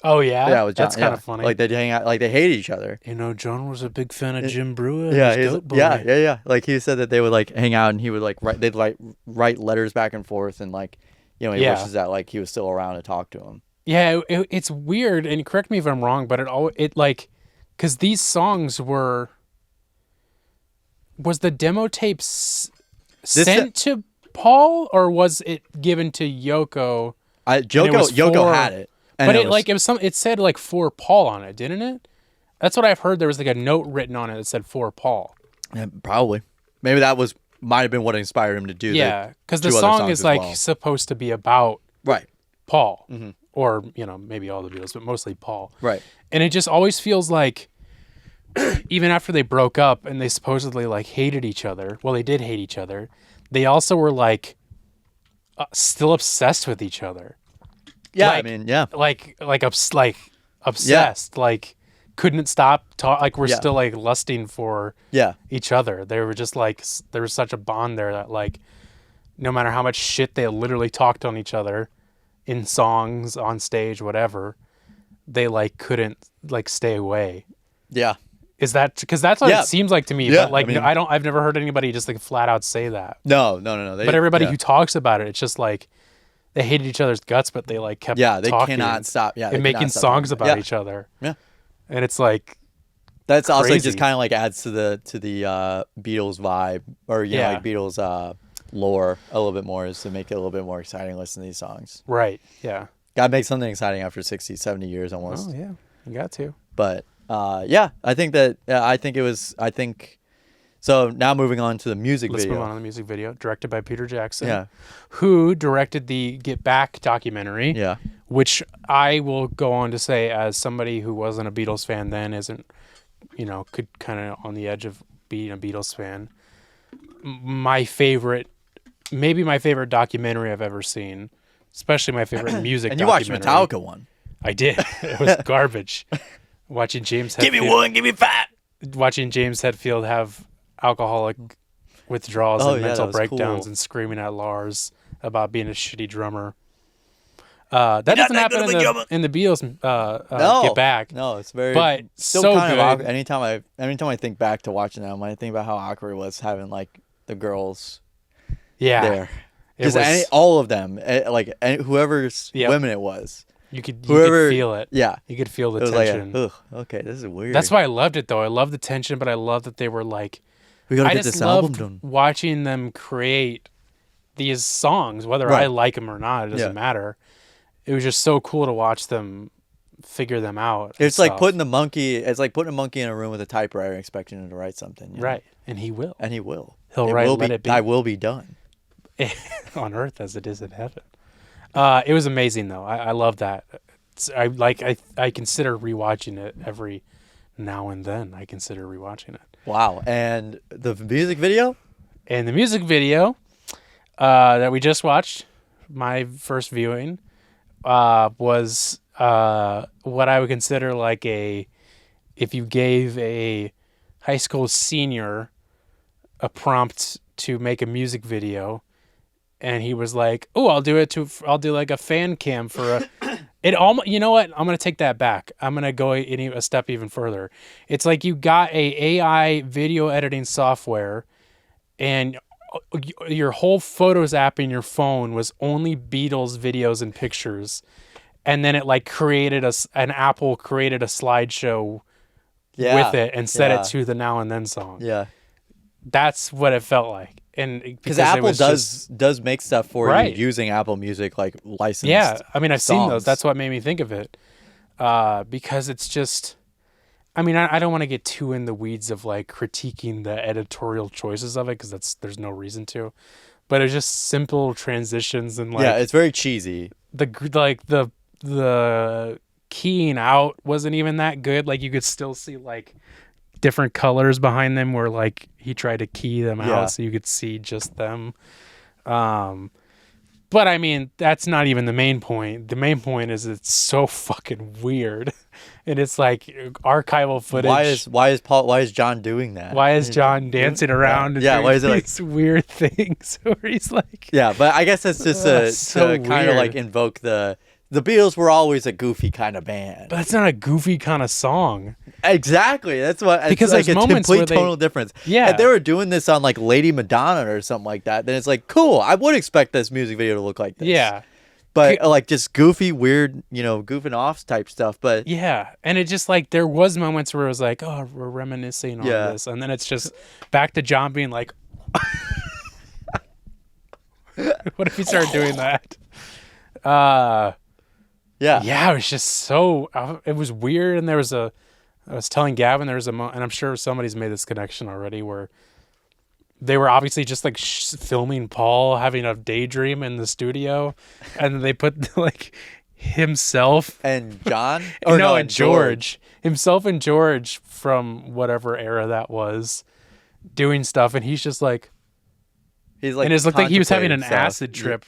Oh yeah, with John. That's kind of funny. Like they'd hang out, like they hated each other. John was a big fan of Jim Brewer. Yeah. Like he said that they would like hang out and he would like they'd like write letters back and forth, and like he wishes that like he was still around to talk to him. Yeah, it's weird, and correct me if I'm wrong, but it like, because these songs was the demo tapes sent to Paul, or was it given to Yoko? Yoko had it, but it said like for Paul on it, didn't it? That's what I've heard. There was like a note written on it that said for Paul. Yeah, probably. Maybe that might have been what inspired him to do. Yeah, because the song is like supposed to be about Paul. Mm-hmm. Or, maybe all the Beatles, but mostly Paul. Right. And it just always feels like, even after they broke up and they supposedly, like, hated each other, well, they did hate each other, they also were, like, still obsessed with each other. Yeah, like, I mean, yeah. Like obsessed. Yeah. Like, couldn't stop, we're still, like, lusting for each other. They were just, like, there was such a bond there that, like, no matter how much shit they literally talked on each other, in songs, on stage, whatever, they like couldn't like stay away. Yeah. Is that because that's what it seems like to me? Yeah. But like, I've never heard anybody just like flat out say that. No. But everybody who talks about it, it's just like they hated each other's guts, but they like kept they talking cannot stop. Yeah, and making songs about each other. Yeah. And it's like that's crazy. Also just kind of like adds to the Beatles vibe, or like Beatles lore a little bit more, is to make it a little bit more exciting. Listen to these songs. Right. Yeah. Gotta make something exciting after 60, 70 years almost. Oh yeah, you got to. But I think so. Now moving on to the music video. Let's move on to the music video, directed by Peter Jackson. Yeah. Who directed the Get Back documentary. Yeah. Which I will go on to say, as somebody who wasn't a Beatles fan then, isn't, could kind of on the edge of being a Beatles fan. Maybe my favorite documentary I've ever seen, especially my favorite music and you watched documentary. Metallica one. I did. It was garbage. Watching James Hetfield. Give me one, give me five. Watching James Hetfield have alcoholic withdrawals Oh, and yeah, mental that was breakdowns cool. and screaming at Lars about being a shitty drummer. That doesn't that happen good of a drummer. in the Beatles No, Get Back. no, it's very But still so kind of good. awkward. Anytime I think back to watching them, I think about how awkward it was having like the girls Yeah. there. It Just all of them, whoever's Yep. women it was, you could whoever feel it. Yeah, You could feel the it was tension. like, okay, this is weird. That's why I loved it, though. I loved the tension, but I loved that they were like, we gotta I get just this album loved done. watching them create these songs, whether Right. I like them or not. It doesn't Yeah. matter. It was just so cool to watch them figure them out. and It's like stuff. putting the monkey. It's like putting a monkey in a room with a typewriter and expecting him to write something. you know? Right, and he will And he will. He'll It write will Let be, It Be. I will be done. on earth as it is in heaven. It was amazing, though. I love that. I consider rewatching it every now and then. I consider rewatching it. Wow. And the music video? And the music video that we just watched, my first viewing, was what I would consider like if you gave a high school senior a prompt to make a music video, and he was like, "Oh, I'll do like a fan cam for a." It almost, you know what? I'm gonna take that back. I'm gonna go a step even further. It's like you got a AI video editing software, and your whole Photos app in your phone was only Beatles videos and pictures, and then it like created an Apple created a slideshow with it and set it to the Now and Then song. Yeah. That's what it felt like, and Because Apple does make stuff for Right. you using Apple Music, like licensed. Yeah, I mean, I've seen those. songs. That's what made me think of it, because it's just. I mean, I don't want to get too in the weeds of like critiquing the editorial choices of it, because there's no reason to, but it's just simple transitions and like yeah, it's very cheesy. the keying out wasn't even that good. Like you could still see like different colors behind them where like he tried to key them Yeah. out so you could see just them. But I mean, that's not even the main point. The main point is it's so fucking weird. And it's like archival footage. Why is John doing that? Why is John dancing around and Yeah, doing why is it like- these weird things where he's like, Yeah, but I guess that's just So to kind of like weird. invoke the Beatles were always a goofy kind of band. but that's not a goofy kind of song. Exactly. That's what. Because it's like there's a moments complete where they- tonal difference. Yeah. If they were doing this on like Lady Madonna or something like that, then it's like cool. I would expect this music video to look like this. Yeah. But like just goofy, weird, goofing off type stuff. But Yeah. And it just like, there was moments where it was like, oh, we're reminiscing on Yeah. this. And then it's just back to John being like, what if he started doing that? yeah, Yeah, it was just so, it was weird. And I was telling Gavin, there was and I'm sure somebody's made this connection already, where they were obviously just like filming Paul having a daydream in the studio. And then they put like himself. and John. And George. Himself and George from whatever era that was doing stuff. And he's just like, He's like, and it looked like he was having an contemplating acid stuff. trip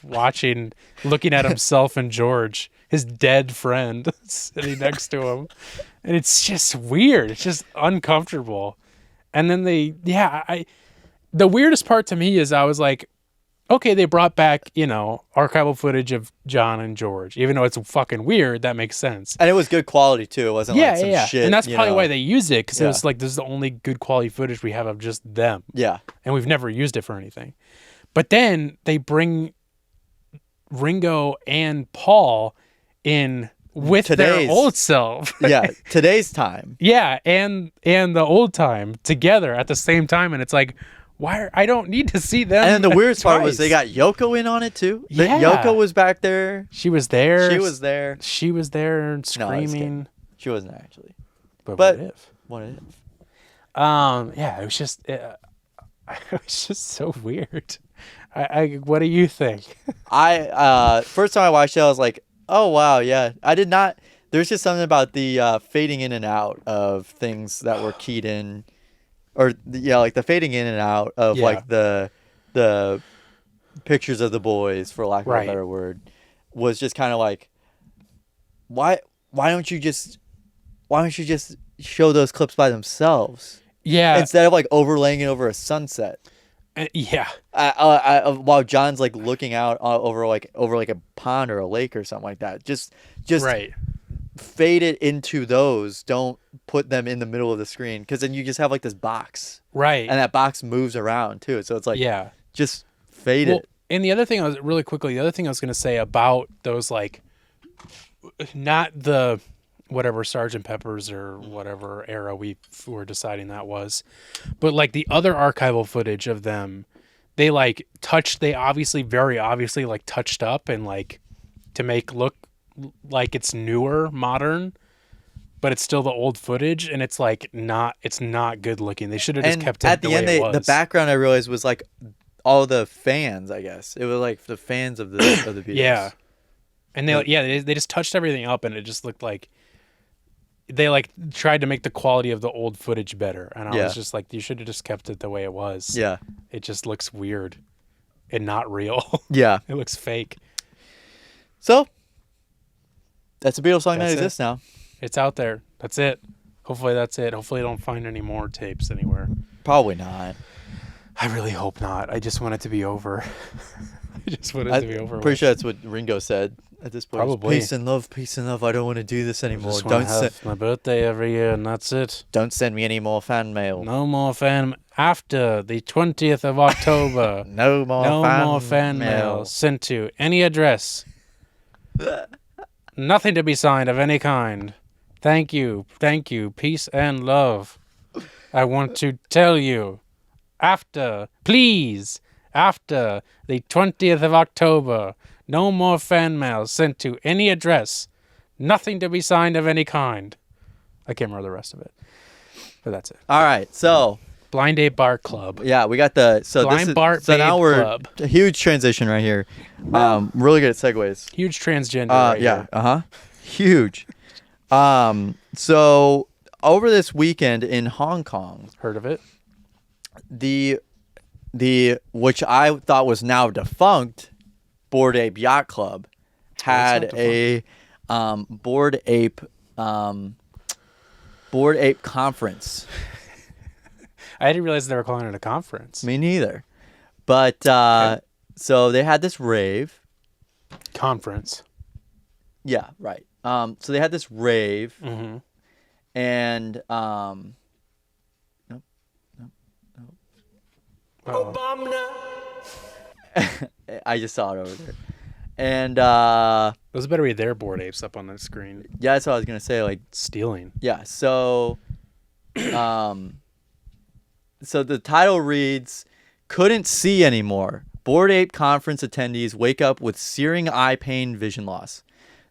looking at himself and George, his dead friend, sitting next to him. And it's just weird. It's just uncomfortable. And then the weirdest part to me is I was like, okay, they brought back, archival footage of John and George. Even though it's fucking weird, that makes sense. And it was good quality too. It wasn't like some shit. And that's probably why they used it, because it Yeah. was like, this is the only good quality footage we have of just them. Yeah. And we've never used it for anything. But then they bring Ringo and Paul in with Today's- their old self. Yeah. Today's time. Yeah, and the old time together at the same time, and it's like, I don't need to see them. And then the weirdest part was twice. they got Yoko in on it too. Yeah. Yoko was back there. She was there. She was there. She was there and No, I was screaming. She wasn't actually. but But- what if? What if? Yeah, it was just it was just so weird. What do you think? First time I watched it, I was like, oh wow, yeah. I did not. There's just something about the fading in and out of things that were keyed in, or like the fading in and out of Yeah. like the pictures of the boys, for lack of Right. a better word, was just kind of like, why don't you just show those clips by themselves? Yeah. instead of like overlaying it over a sunset. Yeah. While John's like looking out over like a pond or a lake or something like that. Just Right. fade it into those. Don't put them in the middle of the screen, because then you just have like this box, Right. and that box moves around too. So it's like, yeah. just fade Well, it. and the other thing I was going to say about those, like, not the whatever Sergeant Pepper's or whatever era we were deciding that was, but like the other archival footage of them, they obviously very obviously like touched up and like to make look like it's newer, modern, but it's still the old footage, and it's not good looking. They should have just And kept it at the the end, way it was. the background I realized was like all the fans. I guess it was like the fans of the Beatles. Yeah. And they just touched everything up, and it just looked like they like tried to make the quality of the old footage better. And I was just like, you should have just kept it the way it was. Yeah. It just looks weird and not real. Yeah. It looks fake. So that's a Beatles song that That's it. exists now. It's out there. That's it. Hopefully that's it. Hopefully I don't find any more tapes anywhere. Probably not. I really hope not. I just want it to be over. I just want it to be over. I'm pretty sure that's what Ringo said at this point. Probably. Peace and love, peace and love. I don't want to do this I anymore. just want to have my birthday every year, and that's it. Don't send me any more fan mail. No more fan after the 20th of October. No more fan mail sent to any address. Nothing to be signed of any kind. Thank you, peace and love. I want to tell you, please, after the 20th of October, no more fan mail sent to any address. Nothing to be signed of any kind. I can't remember the rest of it, but that's it. All right, so Blind Ape Bar Club. yeah, we got the now we're Club. a huge transition right here. Really good at segues. Huge transgender. Here. Huge. So over this weekend in Hong Kong, Heard of it? the which I thought was now defunct, Bored Ape Yacht Club had a Bored Ape conference. I didn't realize they were calling it a conference. Me neither. But so they had this rave. Conference. Yeah, right. So they had this rave, Mm-hmm. and I just saw it over there. And Those better be their board apes up on the screen. yeah, that's what I was gonna say. Like, Stealing. yeah. So, so the title reads, "Couldn't see anymore. Bored Ape conference attendees wake up with searing eye pain, vision loss."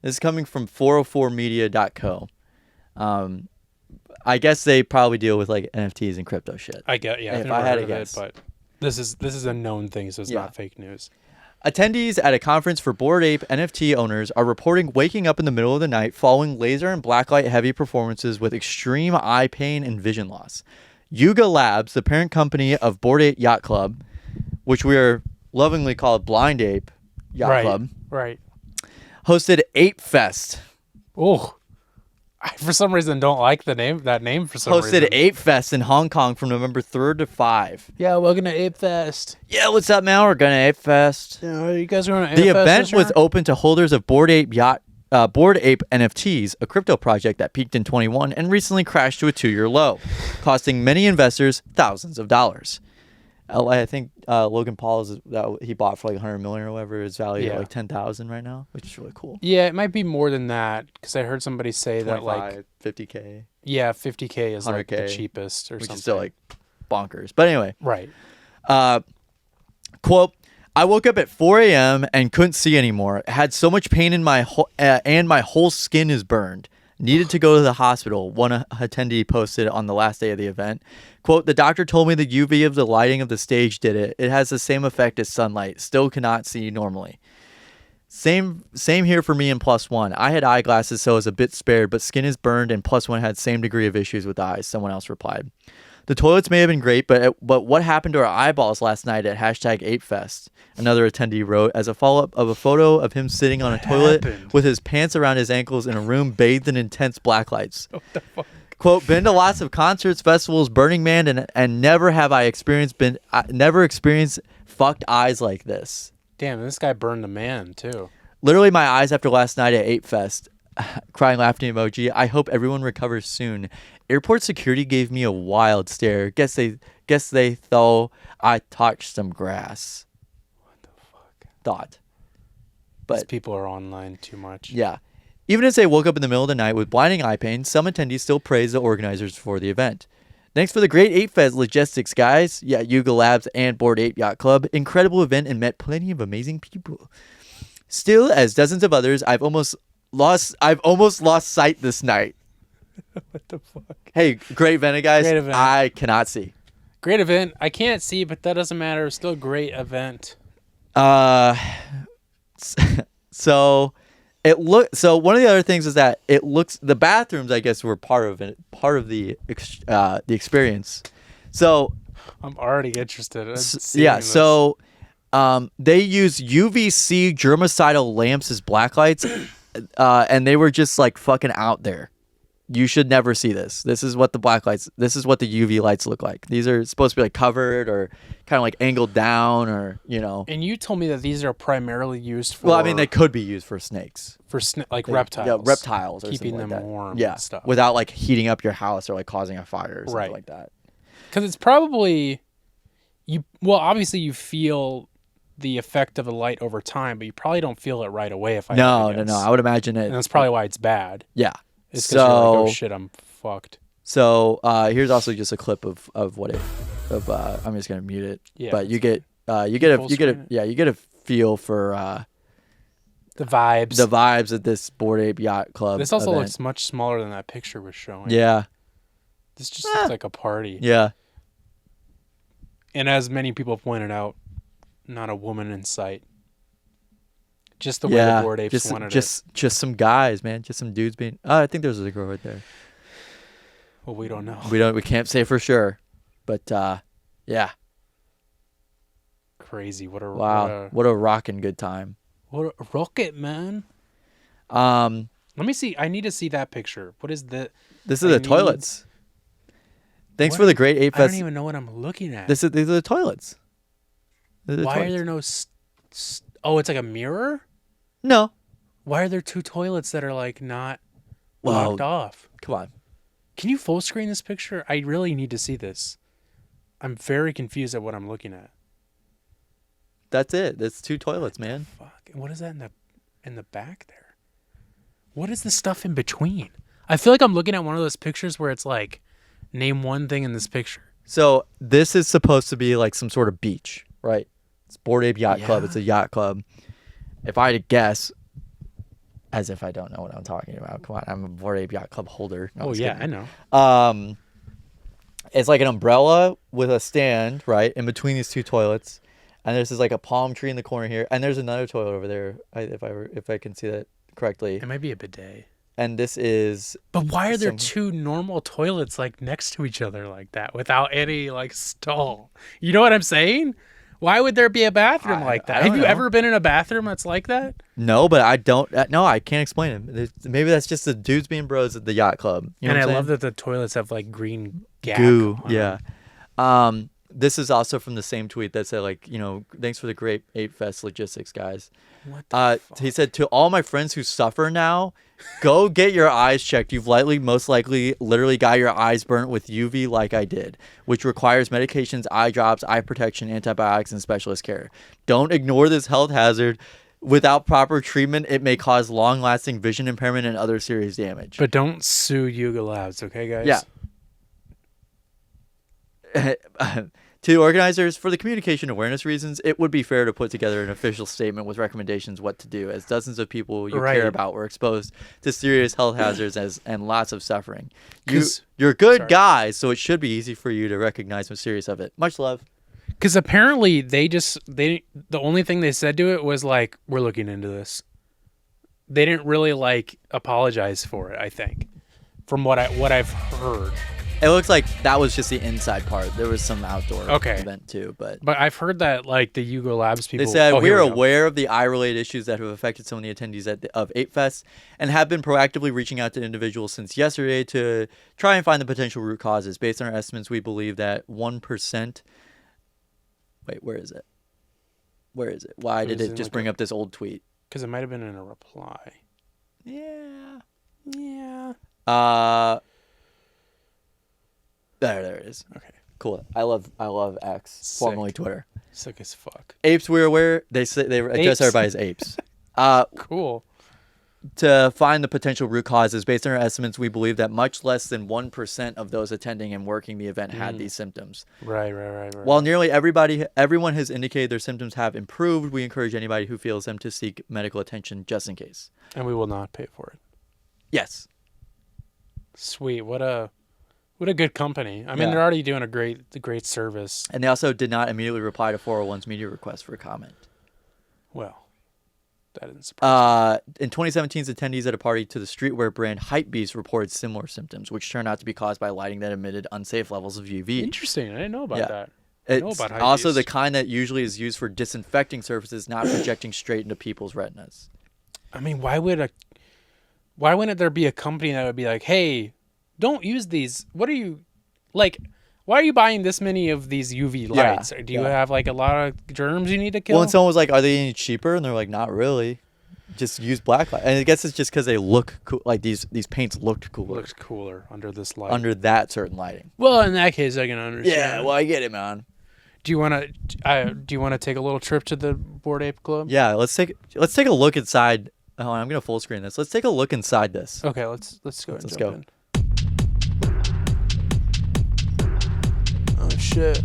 This is coming from 404media.co. I guess they probably deal with like NFTs and crypto shit. I get, yeah. I've If never I had heard to of guess. it, but this is a known thing, so it's Yeah. not fake news. Attendees at a conference for Bored Ape NFT owners are reporting waking up in the middle of the night following laser and blacklight heavy performances with extreme eye pain and vision loss. Yuga Labs, the parent company of Bored Ape Yacht Club, which we are lovingly called Blind Ape Yacht Club, Right. hosted Ape Fest. Oh, I for some reason don't like that name for some reason. Hosted Ape Fest in Hong Kong from November 3rd to 5. Yeah, welcome to Ape Fest. Yeah, what's up, man? We're going to Ape Fest. Yeah, you guys going to Ape The Fest event this was year? open to holders of Bored Ape NFTs, a crypto project that peaked in 21 and recently crashed to a 2-year low, costing many investors thousands of dollars. I think Logan Paul he bought for like 100 million or whatever. It's valued at like 10,000 right now, which is really cool. Yeah, it might be more than that because I heard somebody say that 25, 50K, 50K is like the 100K, cheapest or which something. is still like bonkers. But anyway, right. quote, "I woke up at 4 a.m. and couldn't see anymore. Had so much pain in my and my whole skin is burned. Needed to go to the hospital," one attendee posted on the last day of the event. Quote, "The doctor told me the UV of the lighting of the stage did it. It has the same effect as sunlight. Still cannot see normally. Same here for me and Plus One. I had eyeglasses, so I was a bit spared, but skin is burned and Plus One had same degree of issues with eyes," someone else replied. "The toilets may have been great, but what happened to our eyeballs last night at #ApeFest?" Another attendee wrote as a follow-up of a photo of him sitting on a toilet with his pants around his ankles in a room bathed in intense black lights. What the fuck? Quote, been to lots of concerts, festivals, Burning Man, and never have I never experienced fucked eyes like this. Damn, this guy burned a man too. Literally my eyes after last night at Ape Fest. Crying laughing emoji. I hope everyone recovers soon. Airport security gave me a wild stare. Guess they thought I touched some grass. What the fuck? Thought. These But people are online too much. yeah. Even as they woke up in the middle of the night with blinding eye pain, some attendees still praised the organizers for the event. Thanks for the great Ape Fest logistics, guys. Yeah, Yuga Labs and Bored Ape Yacht Club. Incredible event and met plenty of amazing people. Still, as dozens of others, I've almost lost sight this night. What the fuck? Hey, great event, guys. Great event. I cannot see. Great event. I can't see, but that doesn't matter. It's still a great event. So one of the other things is that the bathrooms, I guess, were part of the experience. So I'm already interested. In yeah, seeing this. so they use UVC germicidal lamps as blacklights, and they were just like fucking out there. You should never see this. This is what the UV lights look like. These are supposed to be like covered or kind of like angled down, or And you told me that these are primarily used for. well, I mean, they could be used for snakes. for reptiles. Yeah, reptiles, or keeping something them like that. warm. Yeah, and stuff. without like heating up your house or like causing a fire or something Right. like that. Because it's probably obviously you feel the effect of the light over time, but you probably don't feel it right away. If I No. guess. I would imagine it. And that's probably why it's bad. Yeah. It's because you're like, oh So shit, I'm fucked. so here's also just a clip of what it of I'm just gonna mute it. Yeah, But you that's get full you get a screen it? yeah you get a feel for The vibes. the vibes at this Bored Ape Yacht Club. This also event. looks much smaller than that picture was showing. Yeah. This just looks like a party. Yeah. And as many people pointed out, not a woman in sight. Just the way the Bored Apes wanted it. Just some guys, man. Just some dudes being. Oh, I think there's a girl right there. Well, we don't know. We can't say for sure, but yeah. Crazy. What a Wow, what a rockin' good time. What a rocket, man. Let me see. I need to see that picture. What is the? This is the toilets. Thanks for the great Ape I don't Fest. even know what I'm looking at. These are the toilets. Why are there no? Oh, it's like a mirror. No. Why are there two toilets that are like not Well, locked off? Come on. Can you full screen this picture? I really need to see this. I'm very confused at what I'm looking at. That's it. That's two toilets, man. Fuck. And what is that in the back there? What is the stuff in between? I feel like I'm looking at one of those pictures where it's like, name one thing in this picture. So this is supposed to be like some sort of beach, right? It's Bored Ape Yacht Club. Yeah. It's a yacht club. If I had to guess, as if I don't know what I'm talking about. Come on, I'm a Bored Ape Yacht Club holder. No, Oh just yeah, kidding. I know. It's like an umbrella with a stand, right, in between these two toilets, and there's like a palm tree in the corner here, and there's another toilet over there, if I can see that correctly. It might be a bidet. And this is. But why are there two normal toilets like next to each other like that without any like stall? You know what I'm saying? Why would there be a bathroom like that? I don't Have you know. ever been in a bathroom that's like that? No, but I don't. No, I can't explain it. Maybe that's just the dudes being bros at the yacht club. You know And what I I'm love saying? that the toilets have like green Goo. on Yeah. them. This is also from the same tweet that said, like, thanks for the great Ape Fest logistics, guys. What the fuck? He said, to all my friends who suffer now, go get your eyes checked. You've most likely literally got your eyes burnt with UV like I did, which requires medications, eye drops, eye protection, antibiotics, and specialist care. Don't ignore this health hazard. Without proper treatment, it may cause long-lasting vision impairment and other serious damage. But don't sue Yuga Labs, okay, guys? Yeah. To the organizers, for the communication awareness reasons, it would be fair to put together an official statement with recommendations what to do, as dozens of people you Right. care about were exposed to serious health hazards and lots of suffering. 'Cause- You're good sorry. guys, so it should be easy for you to recognize what's serious of it. Much love. Because apparently the only thing they said to it was like, we're looking into this. They didn't really like apologize for it, I think, from what I've heard. It looks like that was just the inside part. There was some outdoor event too, but I've heard that like the Yugo Labs people. They said we're aware of the eye-related issues that have affected some of the attendees of Ape Fest and have been proactively reaching out to individuals since yesterday to try and find the potential root causes. Based on our estimates, we believe that 1%. Wait, where is it? Where is it? Why did it just bring up this old tweet? Because it might have been in a reply. Yeah. There it is. Okay. Cool. I love X, formerly Twitter. Sick as fuck. Apes, we're aware. They address everybody as apes. Cool. To find the potential root causes, based on our estimates, we believe that much less than 1% of those attending and working the event had these symptoms. Right. While nearly everyone has indicated their symptoms have improved, we encourage anybody who feels them to seek medical attention just in case. And we will not pay for it. Yes. Sweet. What a good company. I mean, they're already doing a great service. And they also did not immediately reply to 401's media request for comment. Well, that didn't surprise me. In 2017's attendees at a party to the streetwear brand Hypebeast reported similar symptoms, which turned out to be caused by lighting that emitted unsafe levels of UV. Interesting. I didn't know about that. It's also the kind that usually is used for disinfecting surfaces, not projecting straight into people's retinas. I mean, why wouldn't there be a company that would be like, hey, don't use these. What are you like? Why are you buying this many of these UV lights? Do you have like a lot of germs you need to kill? Well, and someone was like, "Are they any cheaper?" And they're like, "Not really. Just use black light." And I guess it's just because they look cool. Like these paints looked cooler. Looks cooler under this light. Under that certain lighting. Well, in that case, I can understand. Yeah, well, I get it, man. Do you want to take a little trip to the Bored Ape Club? Yeah, let's take a look inside. Oh, I'm gonna full screen this. Let's take a look inside this. Okay, let's go. Let's go. In. Oh shit!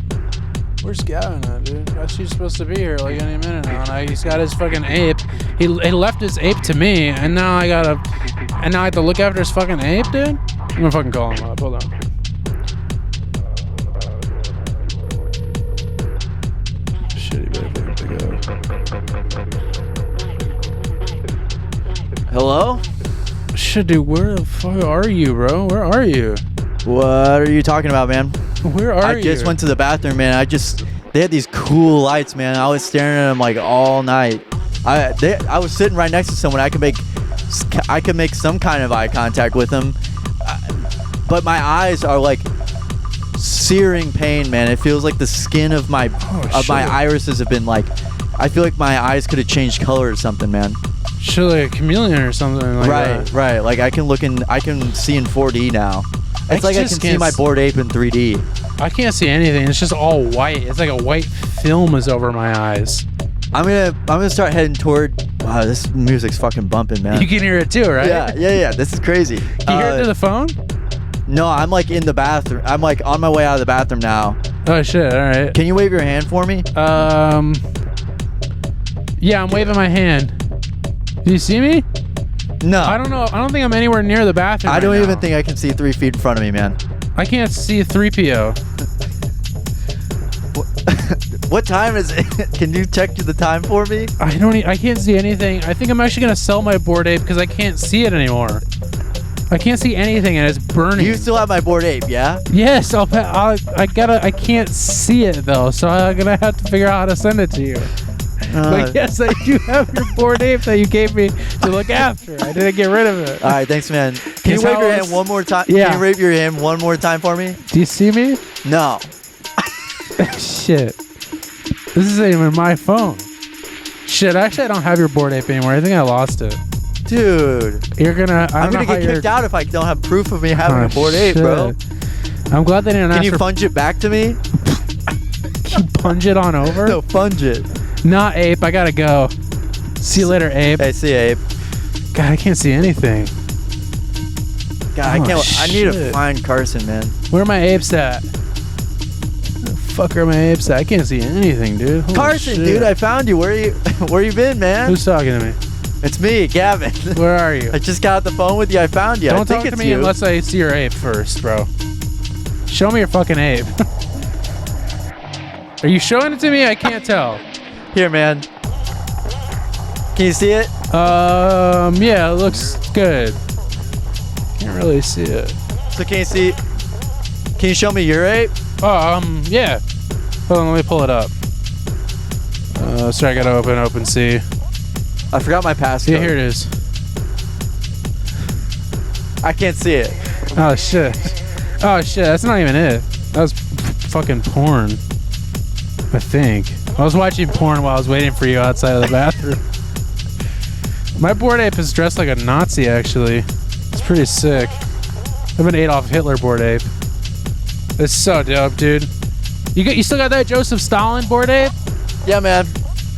Where's Gavin at, dude? She's supposed to be here like any minute now. And he's got his fucking ape. He left his ape to me, and now I have to look after his fucking ape, dude. I'm gonna fucking call him up. Hold on. Shit, he better pick up. Hello? Shit, dude, where the fuck are you, bro? Where are you? What are you talking about, man? Where are you? I just went to the bathroom, man. They had these cool lights, man. I was staring at them like all night. I was sitting right next to someone. I could make some kind of eye contact with them, but my eyes are like searing pain, man. It feels like the skin of my irises have been like. I feel like my eyes could have changed color or something, man. Shit, like a chameleon or something like that. Right. Like I can see in 4D now. It's like I can see my Bored Ape in 3D. I can't see anything. It's just all white. It's like a white film is over my eyes. I'm gonna start heading toward. Wow, this music's fucking bumping, man. You can hear it too, right? Yeah. This is crazy. Can you hear it through the phone? No, I'm like in the bathroom. I'm like on my way out of the bathroom now. Oh shit! All right. Can you wave your hand for me? Yeah, I'm waving my hand. Do you see me? No. I don't know. I don't think I'm anywhere near the bathroom. I don't even think I can see 3 feet in front of me, man. I can't see 3PO. What time is it? Can you check the time for me? I can't see anything. I think I'm actually gonna sell my Bored Ape because I can't see it anymore. I can't see anything and it's burning. You still have my Bored Ape, yeah? Yes, I can't see it though, so I'm gonna have to figure out how to send it to you. But yes, I do have your Bored Ape that you gave me to look after. I didn't get rid of it. All right, thanks, man. Can you wave your hand one more time? Yeah. Can you wave your hand one more time for me? Do you see me? No. Shit. This isn't even my phone. Shit, actually, I don't have your Bored Ape anymore. I think I lost it. Dude. I'm gonna get kicked out if I don't have proof of me having a Bored Ape, bro. I'm glad they didn't ask. Can you funge it back to me? Can you punch it on over? No, funge it. Not Ape. I gotta go. See you later, Ape. Hey, see you, Ape. God, I can't see anything. God, I can't. I need to find Carson, man. Where are my apes at? Where the fuck are my apes at? I can't see anything, dude. Holy Carson, shit. dude, I found you. Where you been, man? Who's talking to me? It's me, Gavin. Where are you? I just got off the phone with you. I found you. Don't talk to me unless I see your ape first, bro. Show me your fucking ape. Are you showing it to me? I can't tell. Here, man. Can you see it? Yeah, it looks good. Can't really see it. So can you see? Can you show me your ape? Yeah. Hold on, let me pull it up. Sorry, I gotta open OpenSea. I forgot my passcode. Yeah, here it is. I can't see it. Oh shit. Oh shit, that's not even it. That was fucking porn. I think. I was watching porn while I was waiting for you outside of the bathroom. My Bored Ape is dressed like a Nazi, actually. It's pretty sick. I have an Adolf Hitler Bored Ape. It's so dope, dude. You still got that Joseph Stalin Bored Ape? Yeah, man.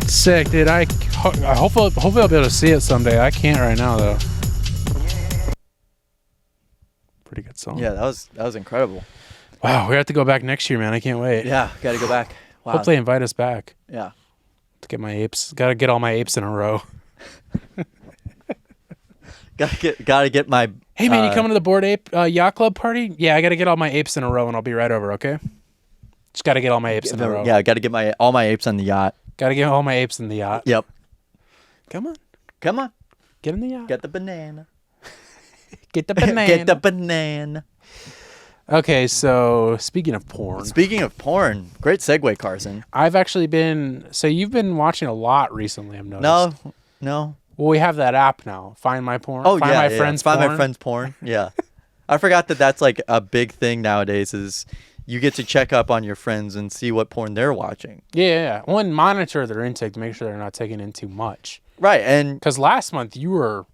Sick, dude. I hopefully I'll be able to see it someday. I can't right now, though. Pretty good song. Yeah, that was incredible. Wow, we have to go back next year, man. I can't wait. Yeah, got to go back. Wow. Hope they invite us back. Yeah. To get my apes. Got to get all my apes in a row. Gotta get my. Hey man, you coming to the Bored Ape Yacht Club party? Yeah, I gotta get all my apes in a row, and I'll be right over. Okay. Just gotta get all my apes in a row. Yeah, gotta get all my apes on the yacht. Gotta get all my apes in the yacht. Yep. Come on, get in the yacht. Get the banana. Get the banana. Get the banana. Okay, so speaking of porn. Speaking of porn, great segue, Carson. I've actually been. So you've been watching a lot recently. I've noticed. No. Well, we have that app now. Find My Porn. Oh, Find yeah, My yeah. Friend's Find Porn. My Friend's Porn. Yeah. I forgot that's like a big thing nowadays is you get to check up on your friends and see what porn they're watching. Yeah. Well, and monitor their intake to make sure they're not taking in too much. Right. And Because last month you were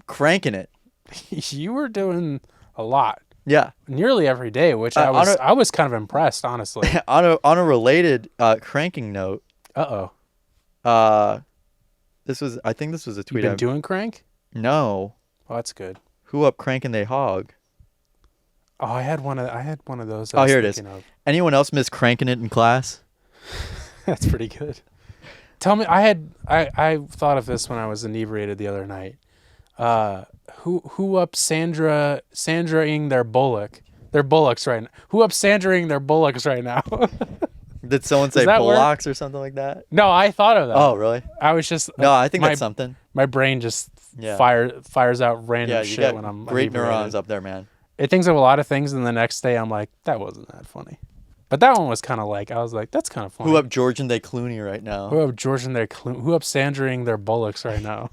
cranking it. you were doing a lot. Yeah. Nearly every day, which I was kind of impressed, honestly. on a related cranking note. I think this was a tweet. You been doing crank? No. Oh, that's good. Who up cranking they hog? Oh, I had one of those. Oh, here it is. Anyone else miss cranking it in class? That's pretty good. Tell me, I thought of this when I was inebriated the other night. Who up Sandraing their bullocks right now? Who up Sandraing their bullocks right now? Did someone say bullocks or something like that? No, I thought of that. Oh, really? I was just no. I think that's something. My brain just fires out random shit when I'm great inebriated. neurons up there, man. It thinks of a lot of things, and the next day I'm like, that wasn't that funny. But that one was kind of like, I was like, that's kind of funny. Who up George and they Clooney right now? Who up George and they Who up Sandraing their bullocks right now?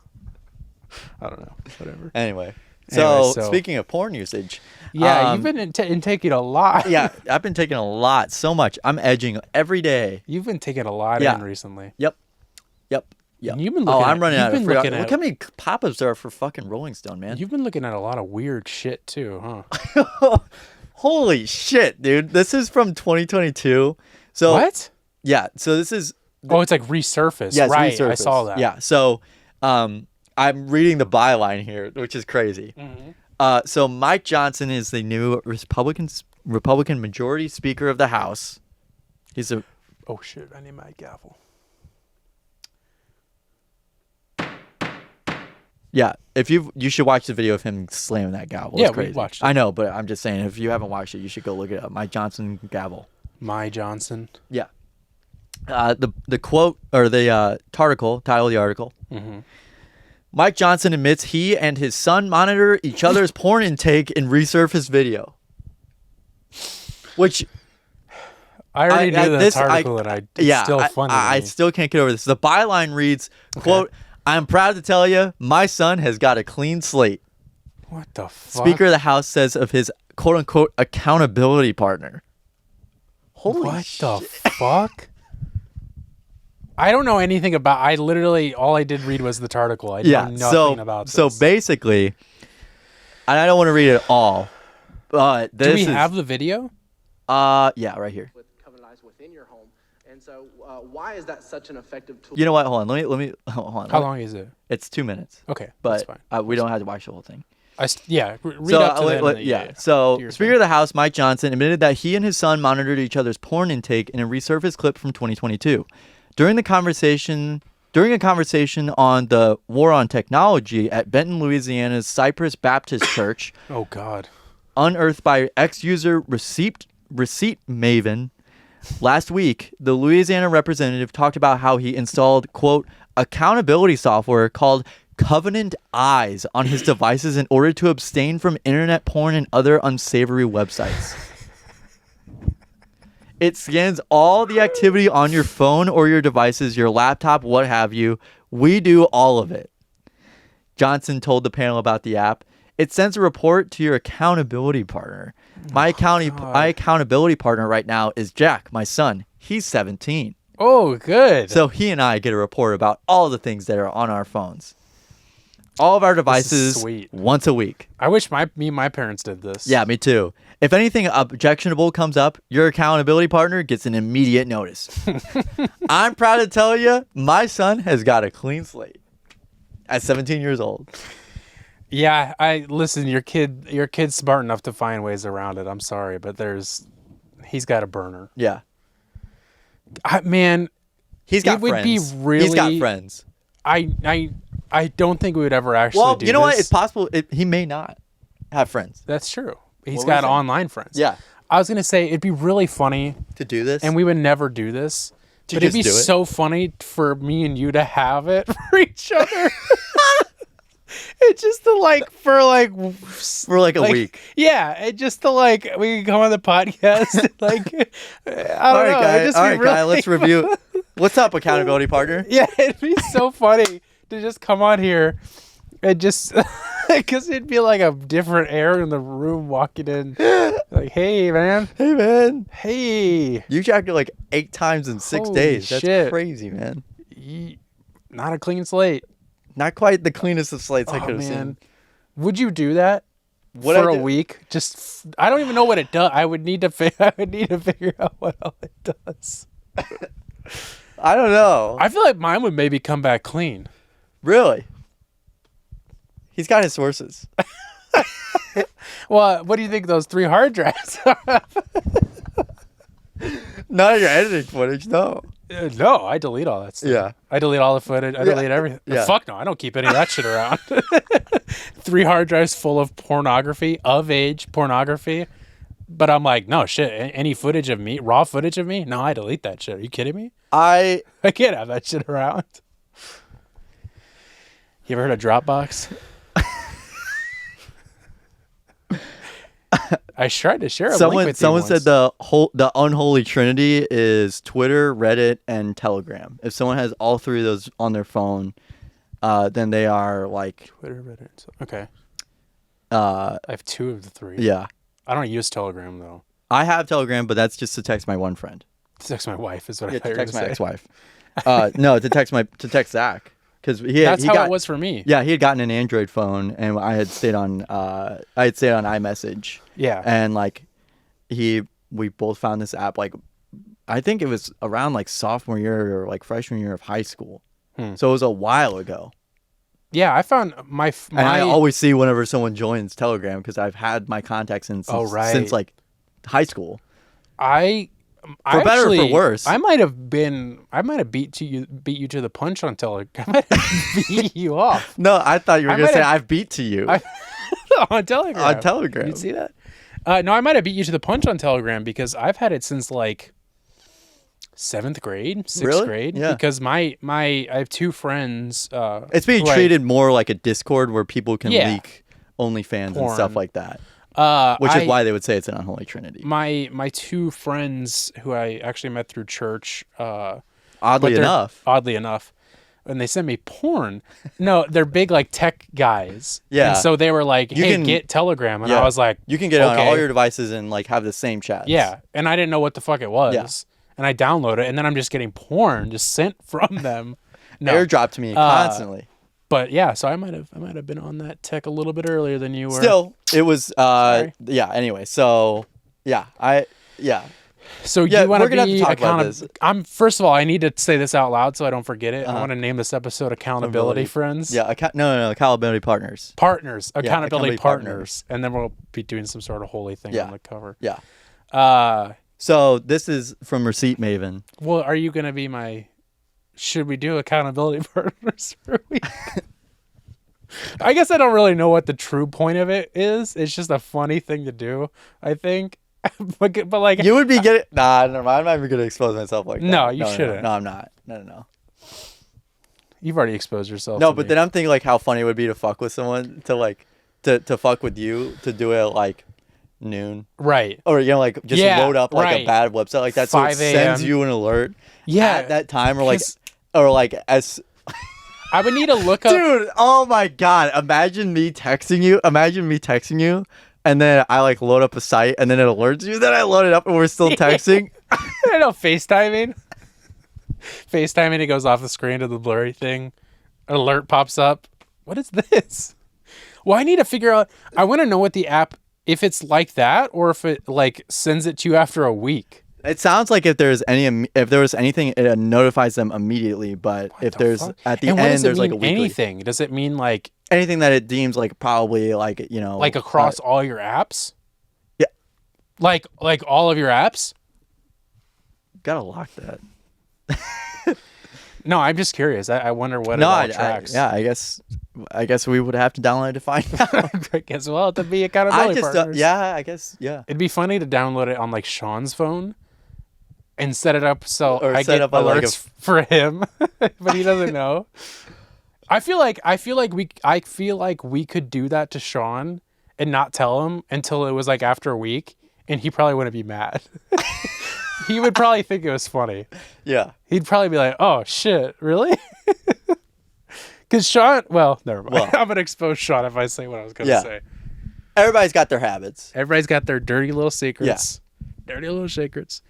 I don't know. Whatever. Anyway, so speaking of porn usage. Yeah, you've been taking a lot. Yeah, I've been taking a lot. So much. I'm edging every day. You've been taking a lot in recently. Yep. And you've been looking I'm running out of free. Look how many pop-ups there are for fucking Rolling Stone, man. You've been looking at a lot of weird shit too, huh? Holy shit, dude. This is from 2022. So what? Yeah, so this is... it's like resurfaced. Yes, right, resurfaced. I saw that. Yeah, so I'm reading the byline here, which is crazy. Mm-hmm. So Mike Johnson is the new Republican majority Speaker of the House. He's a... Oh, shit. I need my gavel. Yeah, if you should watch the video of him slamming that gavel. Yeah, it's crazy. we watched it. I know, but I'm just saying, if you haven't watched it, you should go look it up. Mike Johnson gavel. My Johnson. Yeah. The quote or the title of the article. Mm-hmm. Mike Johnson admits he and his son monitor each other's porn intake in resurfaced video. Which I already knew this article, and it's still funny. I still can't get over this. The byline reads, quote, "I'm proud to tell you, my son has got a clean slate." What the fuck? Speaker of the House says of his quote-unquote accountability partner. What the fuck? I don't know anything about... all I did read was the article. I know nothing about this. So basically, and I don't want to read it all, but do we have the video? Yeah, right here. With covenant eyes within your home. And so why is that such an effective tool? You know what? Hold on. Let me hold on. How long is it? It's 2 minutes. Okay, but that's fine. We don't have to watch the whole thing. Read up to that. So Speaker of the House Mike Johnson admitted that he and his son monitored each other's porn intake in a resurfaced clip from 2022. During a conversation on the war on technology at Benton, Louisiana's Cypress Baptist Church. Oh God. Unearthed by ex-user Receipt Maven. Last week, the Louisiana representative talked about how he installed, quote, accountability software called Covenant Eyes on his devices in order to abstain from internet porn and other unsavory websites. It scans all the activity on your phone or your devices, your laptop, what have you. We do all of it. Johnson told the panel about the app. It sends a report to your accountability partner. My accountability partner right now is Jack, my son. He's 17. Oh, good. So he and I get a report about all the things that are on our phones. All of our devices sweet. Once a week. I wish my parents did this. Yeah, me too. If anything objectionable comes up, your accountability partner gets an immediate notice. I'm proud to tell you, my son has got a clean slate at 17 years old. Yeah, listen, your kid's smart enough to find ways around it. I'm sorry, but he's got a burner. Yeah. Man, he's got it would friends. be really. He's got friends. I don't think we would ever actually do this. Well, you know what? It's possible he may not have friends. That's true. He's What got was it? online friends. Yeah. I was going to say it'd be really funny, To do this? and we would never do this, To but it'd be just do it? so funny for me and you to have it for each other. It's just to for a week. Yeah, it just to we can come on the podcast. I don't All right, know. guys. It'd just All be right, really guy. Let's review. What's up, accountability partner? Yeah, it'd be so funny to just come on here and just because it'd be like a different air in the room walking in. Like, hey, man. Hey, man. Hey. You jacked it like 8 times in 6 Holy days. That's shit. crazy, man. Not a clean slate. Not quite the cleanest of slates I Oh, could have man. seen. Would you do that Would for I a do- week? Just I don't even know what it does. I would need to figure out what all it does. I don't know. I feel like mine would maybe come back clean. Really? He's got his sources. Well, what do you think those 3 hard drives are? Not your editing footage, no. No, I delete all that stuff. Yeah. I delete all the footage. I delete everything. Yeah. Fuck no, I don't keep any of that shit around. 3 hard drives full of pornography, of age pornography. But I'm like, no shit. Any footage of me, raw footage of me? No, I delete that shit. Are you kidding me? I can't have that shit around. You ever heard of Dropbox? I tried to share a link with you Someone once. said the unholy trinity is Twitter, Reddit, and Telegram. If someone has all 3 of those on their phone, then they are like Twitter, Reddit. Okay. I have 2 of the 3. Yeah. I don't use Telegram though. I have Telegram, but that's just to text my one friend. To text my wife is what Yeah, I thought to you were text my gonna say. ex-wife. No, to text Zach, because That's how it was for me. Yeah, he had gotten an Android phone, and I had stayed on iMessage. Yeah. And we both found this app I think it was around sophomore year or freshman year of high school. So it was a while ago. Yeah, I found my And I always see whenever someone joins Telegram because I've had my contacts since high school. For better or for worse. I might have beat you to the punch on Telegram. I might have beat you off. No, I thought you were I going to might say have- I've beat to you. On Telegram. On Telegram. You see that? No, I might have beat you to the punch on Telegram because I've had it since 7th grade, 6th Really? grade. Yeah. Because I have 2 friends. It's being who I- treated more like a Discord where people can Yeah. leak OnlyFans and Porn. stuff like that. Which I- is why they would say it's an unholy trinity. My 2 friends who I actually met through church. Oddly Oddly enough. And they sent me porn. No, they're big tech guys. Yeah. And so they were like, You hey, can- get Telegram. And yeah. I was like, you can get it on all okay. your devices and have the same chats. Yeah. And I didn't know what the fuck it was. Yeah. And I downloaded it and then I'm just getting porn just sent from them. No. Airdrop to me constantly. But yeah, so I might have been on that tech a little bit earlier than you were. Still, it was Sorry. yeah, anyway. So, yeah, So Yeah, you want we're gonna have to be talk about accountable? this. First of all, I need to say this out loud so I don't forget it. I want to name this episode "Accountability Friends." Yeah, no, accountability partners. Partners, accountability accountability partners, and then we'll be doing some sort of holy thing Yeah. on the cover. Yeah. So this is from Receipt Maven. Well, are you gonna be my? Should we do accountability partners for a week? I guess I don't really know what the true point of it is. It's just a funny thing to do, I think. but You would be getting never mind. I'm not even gonna expose myself like that. No, you shouldn't. No, I'm not. No. You've already exposed yourself. No, to but me. then I'm thinking how funny it would be to fuck with someone to fuck with you to do it noon. Right. Or, like just Yeah, load up like right. a bad website like that. So it 5 a.m. sends you an alert at that time or as... I would need to look up. Dude, oh my God. Imagine me texting you. And then I like load up a site and then it alerts you that I loaded up and we're still texting. I know, FaceTiming. FaceTiming, it goes off the screen to the blurry thing. An alert pops up. What is this? Well, I need to figure out. I want to know what the app, if it's like that or if it like sends it to you after a week. It sounds like if there was anything, it notifies them immediately. But if there's fuck? at the And what end, does it there's like a mean, weekly. anything? Does it mean like Anything that it deems like probably like, like across all your apps? Yeah. Like all of your apps? Gotta lock that. No, I'm just curious. I wonder what it all tracks. I guess we would have to download it to find out. I guess we'll have to be accountability partners. I guess. It'd be funny to download it on like Sean's phone and set it up so Or I set get up on, like, alerts for him, but he doesn't know. I feel like we could do that to Sean and not tell him until it was like after a week, and he probably wouldn't be mad. He would probably think it was funny. Yeah. He'd probably be like, "Oh shit, really?" Because Sean, well, never mind. Well. I'm gonna expose Sean if I say what I was gonna say. Everybody's got their habits. Everybody's got their dirty little secrets. Dirty little secrets.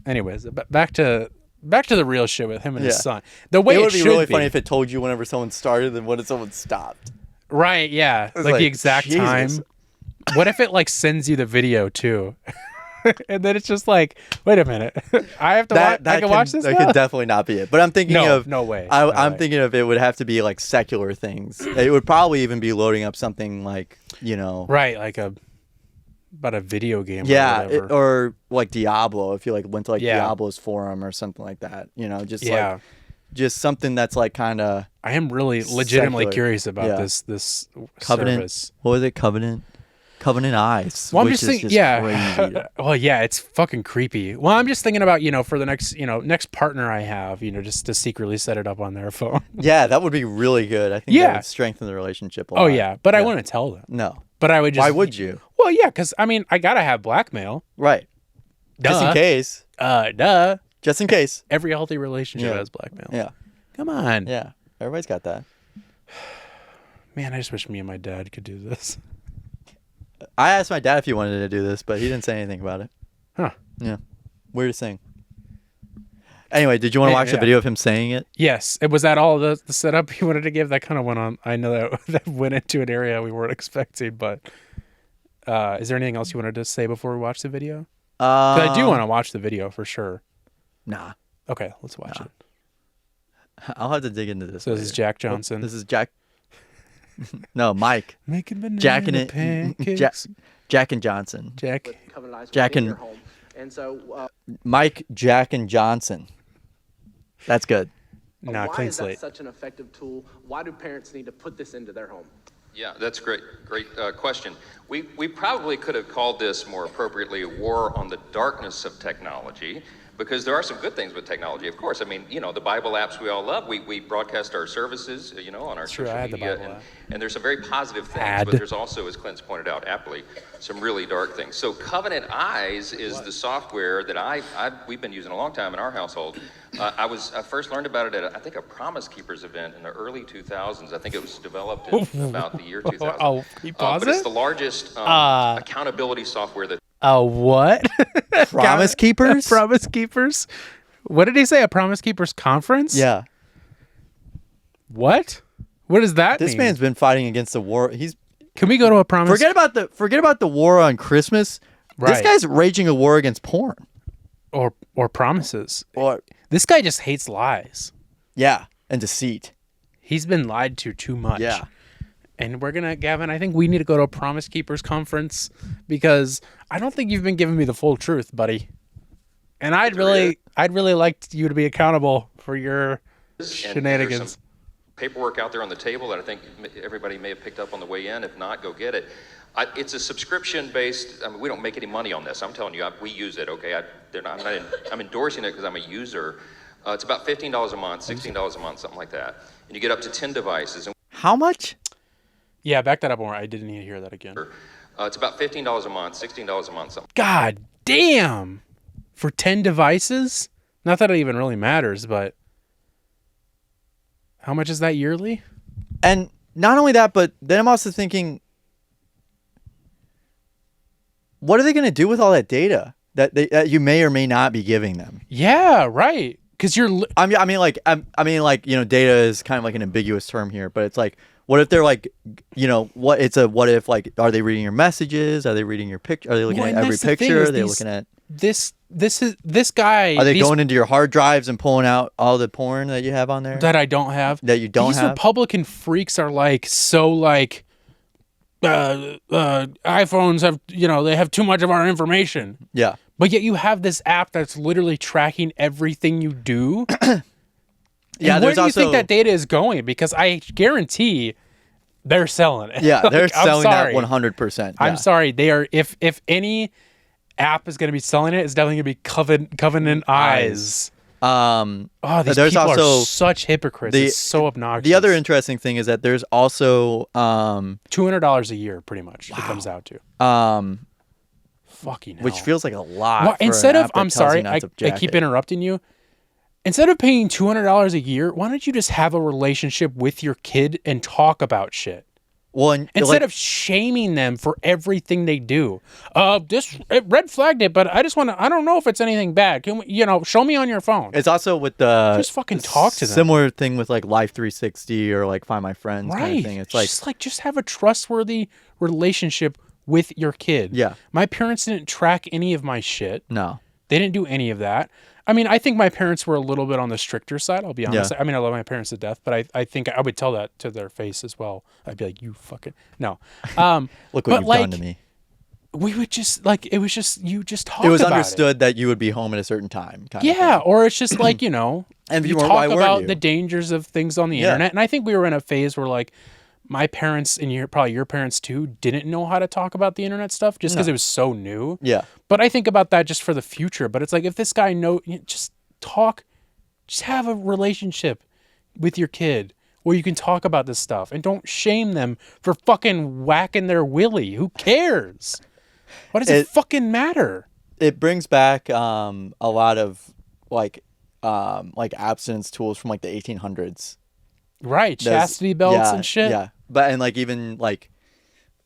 Anyways, back to the real shit with him and his son. The way It would be should really funny if it told you whenever someone started and when someone stopped. Right, yeah. Like the exact Jesus. time. What if it like sends you the video too? And then it's just like, wait a minute. I have to watch I can watch this That now? could definitely not be it. But I'm thinking of no way. I'm thinking of it would have to be like secular things. It would probably even be loading up something like, Right, like about a video game yeah, or whatever. or like Diablo, if you like went to like Yeah. Diablo's forum or something like that. Just Yeah. like just something that's like kind of I am really legitimately secular. curious about Yeah. this Covenant. service. What was it? Covenant Eyes. Well, I'm which just is thinking, crazy. well, yeah, it's fucking creepy. Well, I'm just thinking about, for the next partner I have, just to secretly set it up on their phone. Yeah, that would be really good. I think Yeah. that would strengthen the relationship a lot. Oh yeah, but I wouldn't tell them. No. But I would just. Why would you? Well, yeah, because I mean, I gotta have blackmail. Right. Just in Duh. case. Duh. Just in case. Every healthy relationship Yeah. has blackmail. Yeah. Come on. Yeah. Everybody's got that. Man, I just wish me and my dad could do this. I asked my dad if he wanted to do this, but he didn't say anything about it. Huh. Yeah. Weirdest thing. Anyway, did you want to watch the Yeah. video of him saying it? Yes. Was that all the setup you wanted to give? That kind of went on. I know that went into an area we weren't expecting, but is there anything else you wanted to say before we watch the video? 'Cause I do want to watch the video for sure. Nah. Okay, let's watch it. I'll have to dig into this. So this is later. Jack Johnson. This is Jack. No, Mike. Making banana Jack and pancakes. Jack and Johnson. Jack. Covenant eyes Jack in and- your home. And so, Mike, Jack, and Johnson. That's good. Nah, why clean is slate. that such an effective tool? Why do parents need to put this into their home? Yeah, that's great question. We probably could have called this more appropriately a war on the darkness of technology, because there are some good things with technology, of course. I mean, the Bible apps we all love. We broadcast our services, on our True, social I had the media, Bible app. and there's some very positive things, Ad. but there's also, as Clint's pointed out aptly, some really dark things. So Covenant Eyes is the software that we've been using a long time in our household. I first learned about it at, I think, a Promise Keepers event in the early 2000s. I think it was developed in about the year 2000. Oh, can you pause But it's it? the largest accountability software that What? Promise Keepers? Promise Keepers? What did he say? A Promise Keepers conference? Yeah. What? What does that This mean? man's been fighting against the war. Can we go to a Promise? Forget about the war on Christmas. This Right. guy's raging a war against porn. or promises. Or This guy just hates lies. yeah, and deceit. He's been lied to too much. Yeah. And we're gonna, Gavin, I think we need to go to a Promise Keepers conference because I don't think you've been giving me the full truth, buddy. And I'd really like you to be accountable for your there's shenanigans. some paperwork out there on the table that I think everybody may have picked up on the way in. If not, go get it. It's a subscription-based. I mean, we don't make any money on this. I'm telling you, we use it. Okay, I'm endorsing it because I'm a user. It's about $15 a month, $16 a month, something like that, and you get up to 10 devices. And How much? Yeah, back that up more. I didn't need to hear that again. It's about $15 a month, $16 a month, something. God damn. For 10 devices? Not that it even really matters, but how much is that yearly? And not only that, but then I'm also thinking, what are they going to do with all that data that you may or may not be giving them? Yeah, right. Because I mean, like, data is kind of like an ambiguous term here, but it's like, what if they're like, what if, like, are they reading your messages? Are they reading your picture? Are they looking at every picture? Are they looking at this guy? Are they going into your hard drives and pulling out all the porn that you have on there? That I don't have. That you don't have? These have? Republican freaks are like, iPhones have, they have too much of our information. Yeah. But yet you have this app that's literally tracking everything you do. Yeah, where do you think that data is going? Because I guarantee they're selling it. Yeah, they're selling that 100%. Yeah. I'm sorry. They are. If any app is going to be selling it, it's definitely going to be Covenant Eyes. These there's people also are such hypocrites. It's so obnoxious. The other interesting thing is that there's also $200 a year, pretty much. It comes out to. Fucking hell. Which feels like a lot. Well, instead of, I'm sorry, I keep interrupting you. Instead of paying $200 a year, why don't you just have a relationship with your kid and talk about shit? Well, instead of shaming them for everything they do. It red flagged it, but I don't know if it's anything bad. Can we, show me on your phone. It's also with the just fucking talk to them. Similar thing with like Life 360 or like Find My Friends kind of thing. It's just have a trustworthy relationship with your kid. Yeah. My parents didn't track any of my shit. No. They didn't do any of that. I mean, I think my parents were a little bit on the stricter side, I'll be honest. Yeah. I mean, I love my parents to death, but I think I would tell that to their face as well. I'd be like, you fucking... No. Look what you've done to me. We would just, it was just, you just talk about it. It was understood that you would be home at a certain time. Kind of thing. Or it's just like, and you talk about the dangers of things on the internet. And I think we were in a phase where, my parents, and probably your parents too, didn't know how to talk about the internet stuff just because it was so new. Yeah. But I think about that just for the future. But it's like, if this guy just talk, just have a relationship with your kid where you can talk about this stuff and don't shame them for fucking whacking their willy. Who cares? What does it fucking matter? It brings back a lot of abstinence tools from the 1800s. Right, chastity belts and shit. Yeah, but even they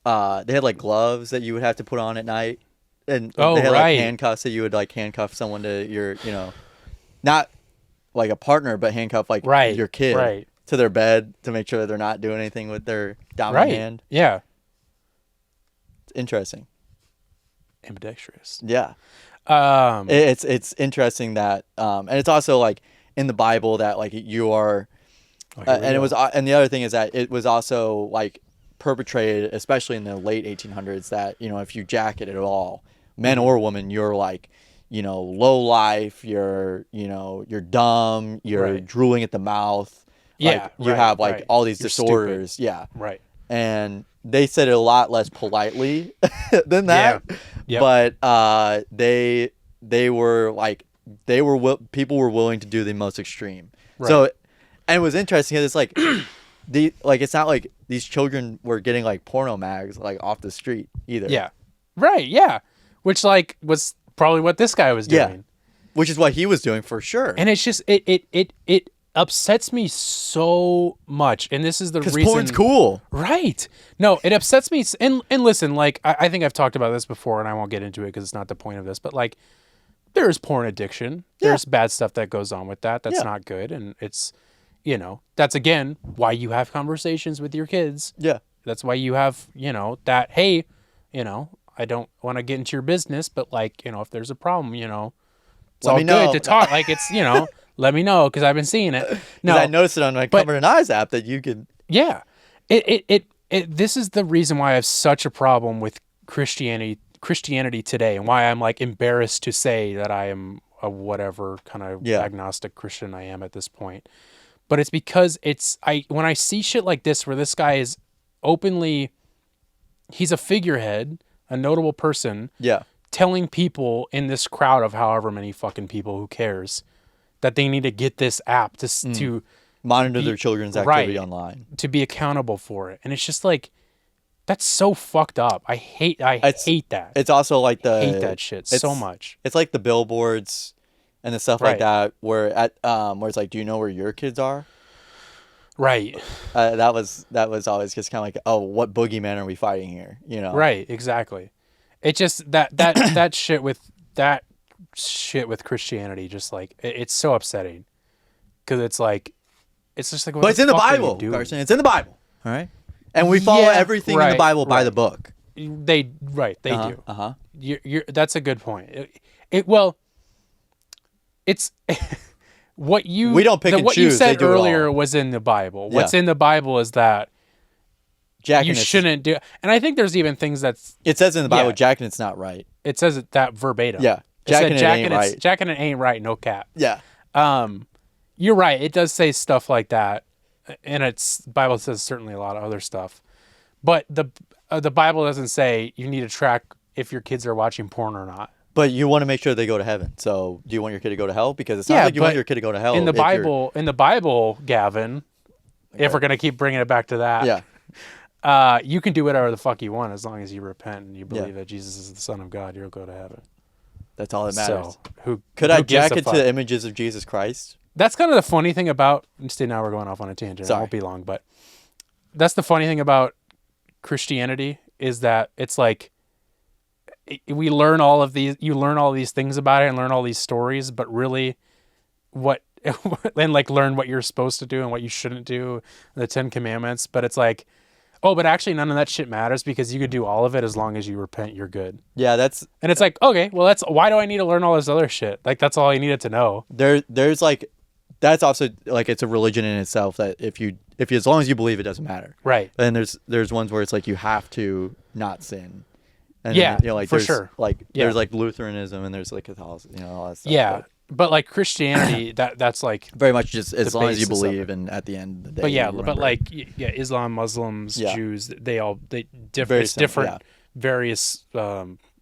had gloves that you would have to put on at night, and they had handcuffs that you would handcuff someone to your, not a partner, but handcuff your kid to their bed to make sure that they're not doing anything with their dominant hand. Yeah, it's interesting. Ambidextrous. Yeah, it's interesting that, and it's also in the Bible that you are. And it was, and the other thing is that it was also perpetrated, especially in the late 1800s, that if you jack it at all, men or women, you're low life, you're dumb, you're drooling at the mouth, you have all these disorders, stupid. Right. And they said it a lot less politely than that, but people were willing to do the most extreme. So. And it was interesting because it's it's not like these children were getting porno mags off the street either. Yeah. Right, yeah. Which was probably what this guy was doing. Yeah. Which is what he was doing for sure. And it's just it upsets me so much. And this is the reason. 'Cause porn's cool. Right. No, it upsets me and listen, I think I've talked about this before and I won't get into it because it's not the point of this, but there's porn addiction. There's bad stuff that goes on with that. That's not good. And it's that's again why you have conversations with your kids. Yeah. That's why you have, that, hey, I don't want to get into your business, but if there's a problem, it's all good to talk. It's, let me know because I've been seeing it. No, I noticed it on my Covered in Eyes app that you could. Yeah. This is the reason why I have such a problem with Christianity today and why I'm embarrassed to say that I am a whatever kind of agnostic Christian I am at this point. But it's because when I see shit like this, where this guy is openly, he's a figurehead, a notable person, telling people in this crowd of however many fucking people, who cares, that they need to get this app to monitor their children's activity online, to be accountable for it. And it's just That's so fucked up. I hate that. It's also like I hate that shit so much. It's like the billboards and the stuff like that where it's like, do you know where your kids are? Right. That was always just kind of like, oh, what boogeyman are we fighting here? You know? Right. Exactly. It just that shit with Christianity, just like it's so upsetting because it's just like, what but it's the in the fuck are you Bible, doing? Carson. It's in the Bible. All right. And we follow everything in the Bible by the book. They do. You're that's a good point. It's what you we don't pick and what choose. you said they do earlier it all. was in the Bible. What's in the Bible is that you shouldn't do. And I think there's even things that's it says in the Bible, jacking it's not right. It says it that verbatim. Yeah, jacking it ain't right. Jacking it ain't right. No cap. Yeah. You're right. It does say stuff like that, and Bible says certainly a lot of other stuff, but the Bible doesn't say you need to track if your kids are watching porn or not. But you want to make sure they go to heaven. So do you want your kid to go to hell? Because it's not like you want your kid to go to hell. In the Bible, Gavin, if we're gonna keep bringing it back to that, you can do whatever the fuck you want as long as you repent and you believe that Jesus is the Son of God. You'll go to heaven. That's all that matters. So could I jack it to the images of Jesus Christ? That's kind of the funny thing about. Now we're going off on a tangent. Sorry. It won't be long, but that's the funny thing about Christianity is that it's like we learn all of these. You learn all these things about it and learn all these stories, but really, and like learn what you're supposed to do and what you shouldn't do. The 10 Commandments, but it's like, oh, but actually none of that shit matters because you could do all of it as long as you repent. You're good. Yeah, and it's like, okay, well, why do I need to learn all this other shit? Like that's all I needed to know. There's like. That's also like it's a religion in itself that if you as long as you believe it doesn't matter. Right. And there's ones where it's like you have to not sin. And yeah, then, like for there's, sure. Like there's like Lutheranism and there's like Catholicism, all that stuff. Yeah. But like Christianity, that's like very much just as long as you believe and at the end of the day. But like Islam, Muslims, Jews, they differ. It's different various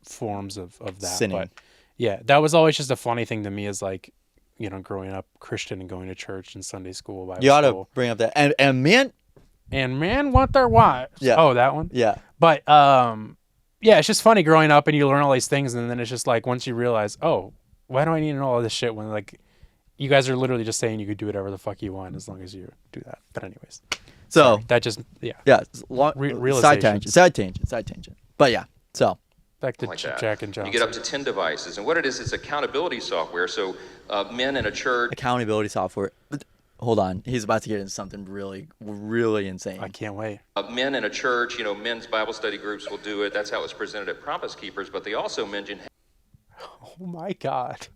forms of that. Sinning. But yeah, that was always just a funny thing to me is like, growing up Christian and going to church and Sunday school. Bible you ought school. to bring up that and men want their wives. Yeah. Oh, that one. Yeah. But it's just funny growing up and you learn all these things and then it's just like once you realize, oh, why do I need to know all this shit when like you guys are literally just saying you could do whatever the fuck you want as long as you do that. But anyways, so that just side tangent. But yeah, so. Back to like Jack and Johnson. You get up to 10 devices. And what it is, it's accountability software. So men in a church. Accountability software. Hold on. He's about to get into something really, really insane. I can't wait. Men in a church, men's Bible study groups will do it. That's how it's presented at Promise Keepers. But they also mention. Oh, my God.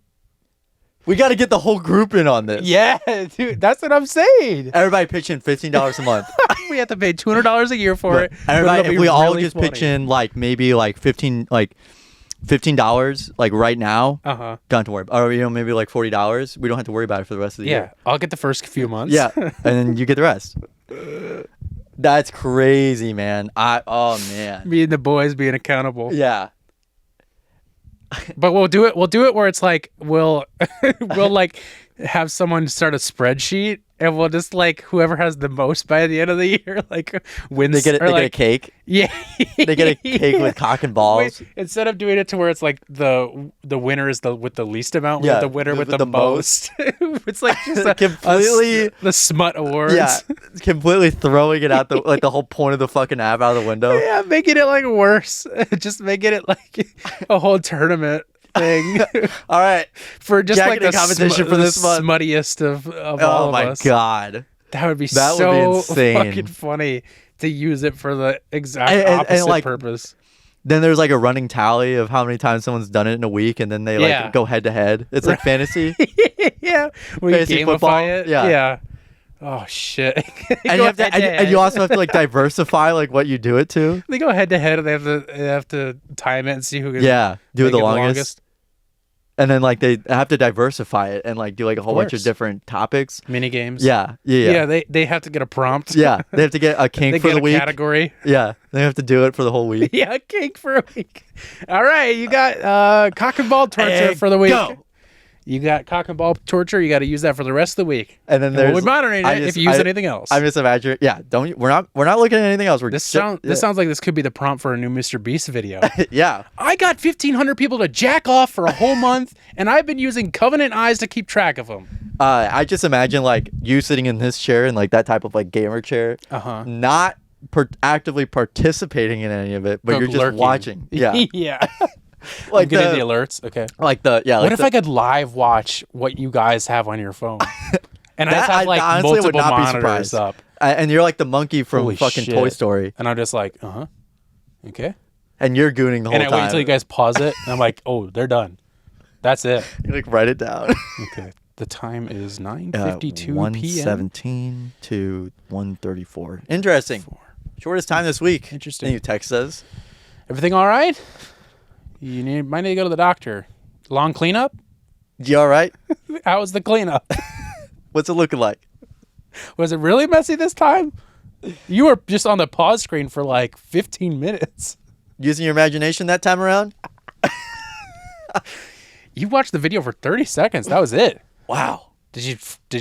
We got to get the whole group in on this. Yeah, dude. That's what I'm saying. Everybody pitch in $15 a month. We have to pay $200 a year for it. Everybody, if we all just pitch in like maybe like $15 like right now, don't have to worry. Or maybe like $40. We don't have to worry about it for the rest of the year. Yeah, I'll get the first few months. Yeah, and then you get the rest. That's crazy, man. Oh man. Me and the boys being accountable. Yeah. But we'll do it where it's like we'll like have someone start a spreadsheet and we'll just like whoever has the most by the end of the year like wins. They get a cake. Yeah. They get a cake with cock and balls. Instead of doing it to where it's like the winner is with the least amount, with the winner with the most. It's like just completely the smut awards. Yeah. Completely throwing it out the whole point of the fucking app out of the window. Yeah, making it like worse. Just making it like a whole tournament thing. All right, for just Jack like the competition for this month. Smuttiest of all of us. Oh my God, that would be so insane. Fucking funny to use it for the exact opposite purpose. Then there's like a running tally of how many times someone's done it in a week, and then they like go head to head. It's like fantasy. Yeah, we fantasy gamify football. it. Yeah. Oh shit! And you have to, and you also have to like diversify like what you do it to. They go head to head, and they have to time it and see who can. Do it the longest. And then like they have to diversify it and like do like a whole bunch of different topics, mini games. Yeah. They have to get a prompt. Yeah, they have to get a kink for the week. Category. Yeah, they have to do it for the whole week. Yeah, kink for a week. All right, you got cock and ball torture for the week. Go. You got cock and ball torture. You got to use that for the rest of the week. And then we'll moderate it if you use anything else. I'm just imagining. Yeah, we're not looking at anything else. This sounds like this could be the prompt for a new Mr. Beast video. Yeah. I got 1,500 people to jack off for a whole month, and I've been using Covenant Eyes to keep track of them. I just imagine like you sitting in this chair and like that type of like gamer chair, not actively participating in any of it, but you're just lurking. watching. Yeah. Yeah. Like getting the alerts. Okay. Like the yeah. What if I could live watch what you guys have on your phone? And I just have like honestly would multiple not be monitors surprised. up. And you're like the monkey from Holy fucking shit. Toy Story. And I'm just like, okay. And you're gooning the whole And time. I wait until you guys pause it, and I'm like, oh, they're done. That's it. You like write it down. Okay. The time is 9:52 p.m. 1:17 to 1:34. Interesting. Shortest time this week. Interesting. And you text us. Everything all right? Might need to go to the doctor. Long cleanup? You all right? How was the cleanup? What's it looking like? Was it really messy this time? You were just on the pause screen for like 15 minutes. Using your imagination that time around? You watched the video for 30 seconds. That was it. Wow. Did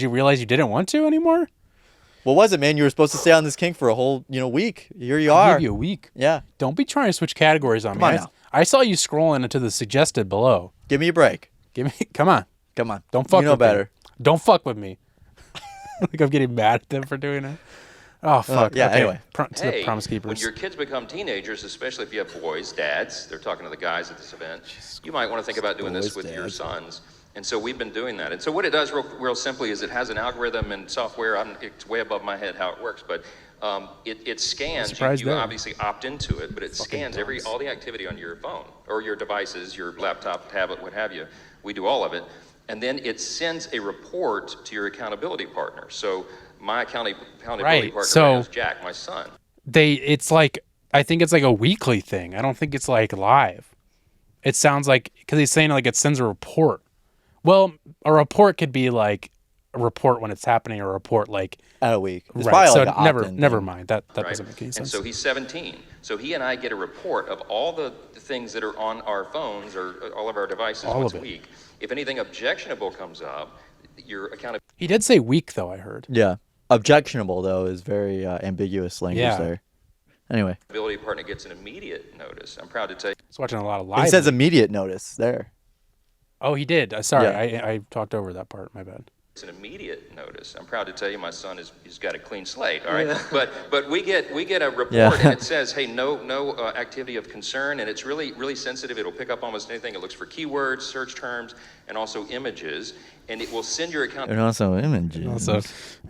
you realize you didn't want to anymore? What was it, man? You were supposed to stay on this kink for a whole, week. Here you I are. gave you a week. Yeah. Don't be trying to switch categories on me. Come on now. I saw you scrolling into the suggested below. Give me a break. Come on. Come on. Don't fuck you know with better. me. Don't fuck with me. Like I'm getting mad at them for doing it. Oh, fuck. yeah, okay. anyway. To the Promise When Keepers. your kids become teenagers, especially if you have boys, dads, they're talking to the guys at this event, you might want to think about doing this Boys, with your dads. sons. And so we've been doing that. And so what it does real simply is it has an algorithm and software. It's way above my head how it works, but it scans. You obviously opt into it, but it scans all the activity on your phone or your devices, your laptop, tablet, what have you. We do all of it. And then it sends a report to your accountability partner. So my accountability partner is Jack, my son. I think it's like a weekly thing. I don't think it's like live. It sounds like, because he's saying like it sends a report. Well, a report could be like a report when it's happening, or a report like At a week. It's right. probably So like an never opt-in mind. That Right? doesn't make any sense. And so he's 17. So he and I get a report of all the things that are on our phones or all of our devices once a week. If anything objectionable comes up, your accountability He did say weak though, I heard. Yeah. Objectionable, though, is very ambiguous language there. Anyway. partner gets an immediate notice. I'm proud to tell you. I was watching a lot of live. It says immediate notice there. Oh, he did. Sorry, Yeah. I talked over that part. My bad. It's an immediate notice. I'm proud to tell you, my son he's got a clean slate. All right, but we get a report and it says, hey, no activity of concern, and it's really sensitive. It'll pick up almost anything. It looks for keywords, search terms, and also images, and it will send your And also images.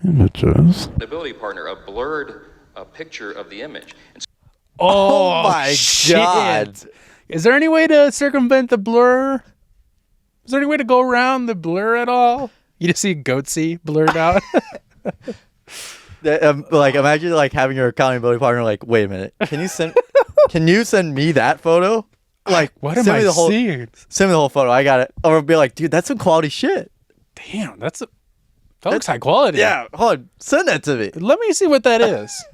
accountability partner a blurred picture of the image. And so Oh my shit. God. Is there any way to circumvent the blur? Is there any way to go around the blur at all? You just see Goatsy blurred out. Like imagine like having your accountability partner like, wait a minute, can you send me that photo? Like What am send me I the whole, seeing? Send me the whole photo. I got it. Or be like, dude, that's some quality shit. Damn, that looks high quality. Yeah, hold on, send that to me. Let me see what that is.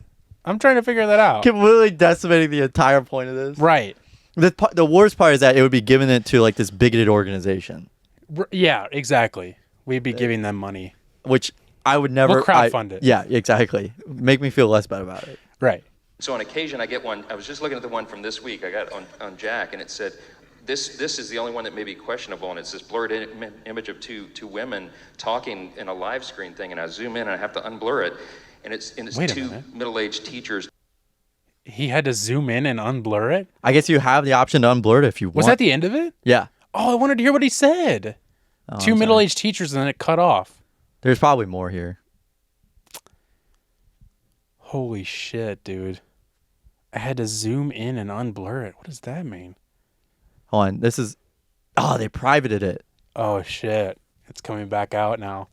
I'm trying to figure that out. Completely decimating the entire point of this. Right. The worst part is that it would be giving it to like this bigoted organization, Yeah, exactly. We'd be giving them money. which I would never. We'll crowdfund it. Yeah, exactly. Make me feel less bad about it. Right. So on occasion, I get one. I was just looking at the one from this week. I got on Jack, and it said, "This is the only one that may be questionable." And it's this blurred image of two women talking in a live screen thing. And I zoom in, and I have to unblur it, and it's Wait a two minute. middle-aged teachers. He had to zoom in and unblur it. I guess you have the option to unblur it if you want. Was that the end of it? Yeah. Oh, I wanted to hear what he said. Oh, Two I'm middle-aged teachers, and then it cut off. There's probably more here. Holy shit, dude. I had to zoom in and unblur it. What does that mean? Hold on. This is. Oh, they privated it. Oh, shit. It's coming back out now.